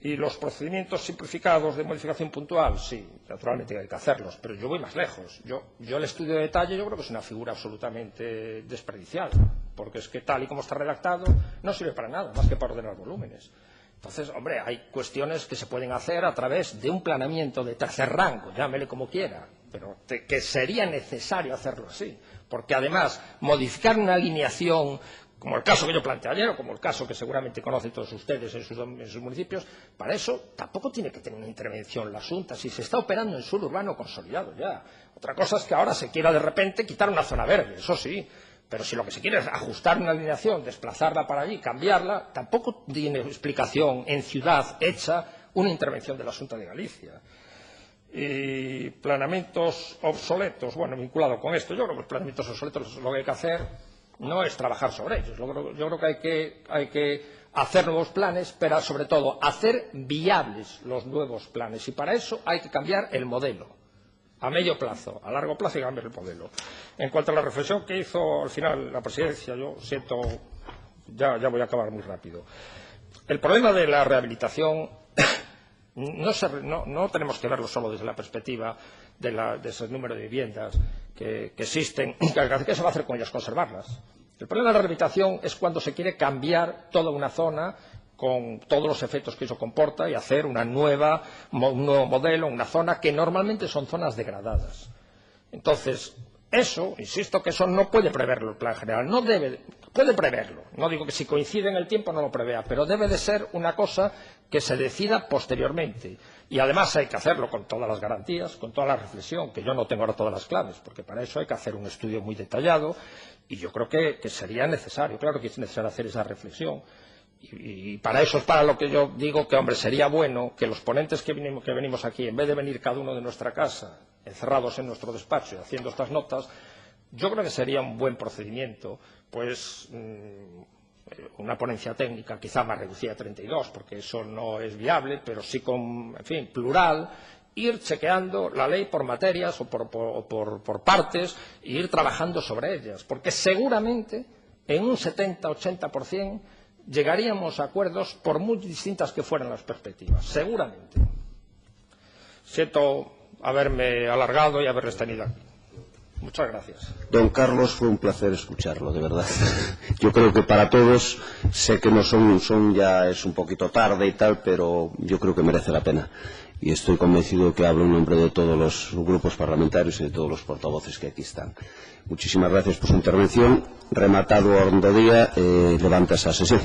Y los procedimientos simplificados de modificación puntual, sí, naturalmente hay que hacerlos, pero yo voy más lejos. Yo el estudio de detalle yo creo que es una figura absolutamente desperdiciada, porque es que tal y como está redactado no sirve para nada, más que para ordenar volúmenes. Entonces, hombre, hay cuestiones que se pueden hacer a través de un planeamiento de tercer rango, llámele como quiera, pero que sería necesario hacerlo así, porque además modificar una alineación, como el caso que yo planteé ayer, o como el caso que seguramente conocen todos ustedes en sus municipios, para eso tampoco tiene que tener una intervención la Junta, si se está operando en suelo urbano consolidado ya. Otra cosa es que ahora se quiera de repente quitar una zona verde, eso sí. Pero si lo que se quiere es ajustar una alineación, desplazarla para allí, cambiarla, tampoco tiene explicación en ciudad hecha una intervención de la Xunta de Galicia. Y planeamientos obsoletos, bueno, vinculado con esto, yo creo que los planeamientos obsoletos lo que hay que hacer no es trabajar sobre ellos. Yo creo que hay que hacer nuevos planes, pero sobre todo hacer viables los nuevos planes. Y para eso hay que cambiar el modelo. A medio plazo, a largo plazo y cambiar el modelo. En cuanto a la reflexión que hizo al final la presidencia, yo siento, ya voy a acabar muy rápido. El problema de la rehabilitación no tenemos que verlo solo desde la perspectiva de ese número de viviendas que existen, ¿qué se va a hacer con ellas? Conservarlas. El problema de la rehabilitación es cuando se quiere cambiar toda una zona con todos los efectos que eso comporta y hacer un nuevo modelo, una zona que normalmente son zonas degradadas. Entonces, eso, insisto que eso no puede preverlo el plan general, puede preverlo, no digo que si coincide en el tiempo no lo prevea, pero debe de ser una cosa que se decida posteriormente. Y además hay que hacerlo con todas las garantías, con toda la reflexión, que yo no tengo ahora todas las claves, porque para eso hay que hacer un estudio muy detallado y yo creo que sería necesario, claro que es necesario hacer esa reflexión. Y para eso es para lo que yo digo que, hombre, sería bueno que los ponentes que venimos aquí, en vez de venir cada uno de nuestra casa, encerrados en nuestro despacho y haciendo estas notas, yo creo que sería un buen procedimiento, pues una ponencia técnica quizá más reducida a 32, porque eso no es viable, pero sí con, en fin, plural, ir chequeando la ley por materias o por partes e ir trabajando sobre ellas, porque seguramente en un 70-80% llegaríamos a acuerdos por muy distintas que fueran las perspectivas, seguramente. Siento haberme alargado y haberles tenido aquí. Muchas gracias. Don Carlos, fue un placer escucharlo, de verdad. Yo creo que para todos, sé que no son ya es un poquito tarde y tal, pero yo creo que merece la pena. Y estoy convencido de que hablo en nombre de todos los grupos parlamentarios y de todos los portavoces que aquí están. Muchísimas gracias por su intervención. Rematado o día, levanta esa sesión.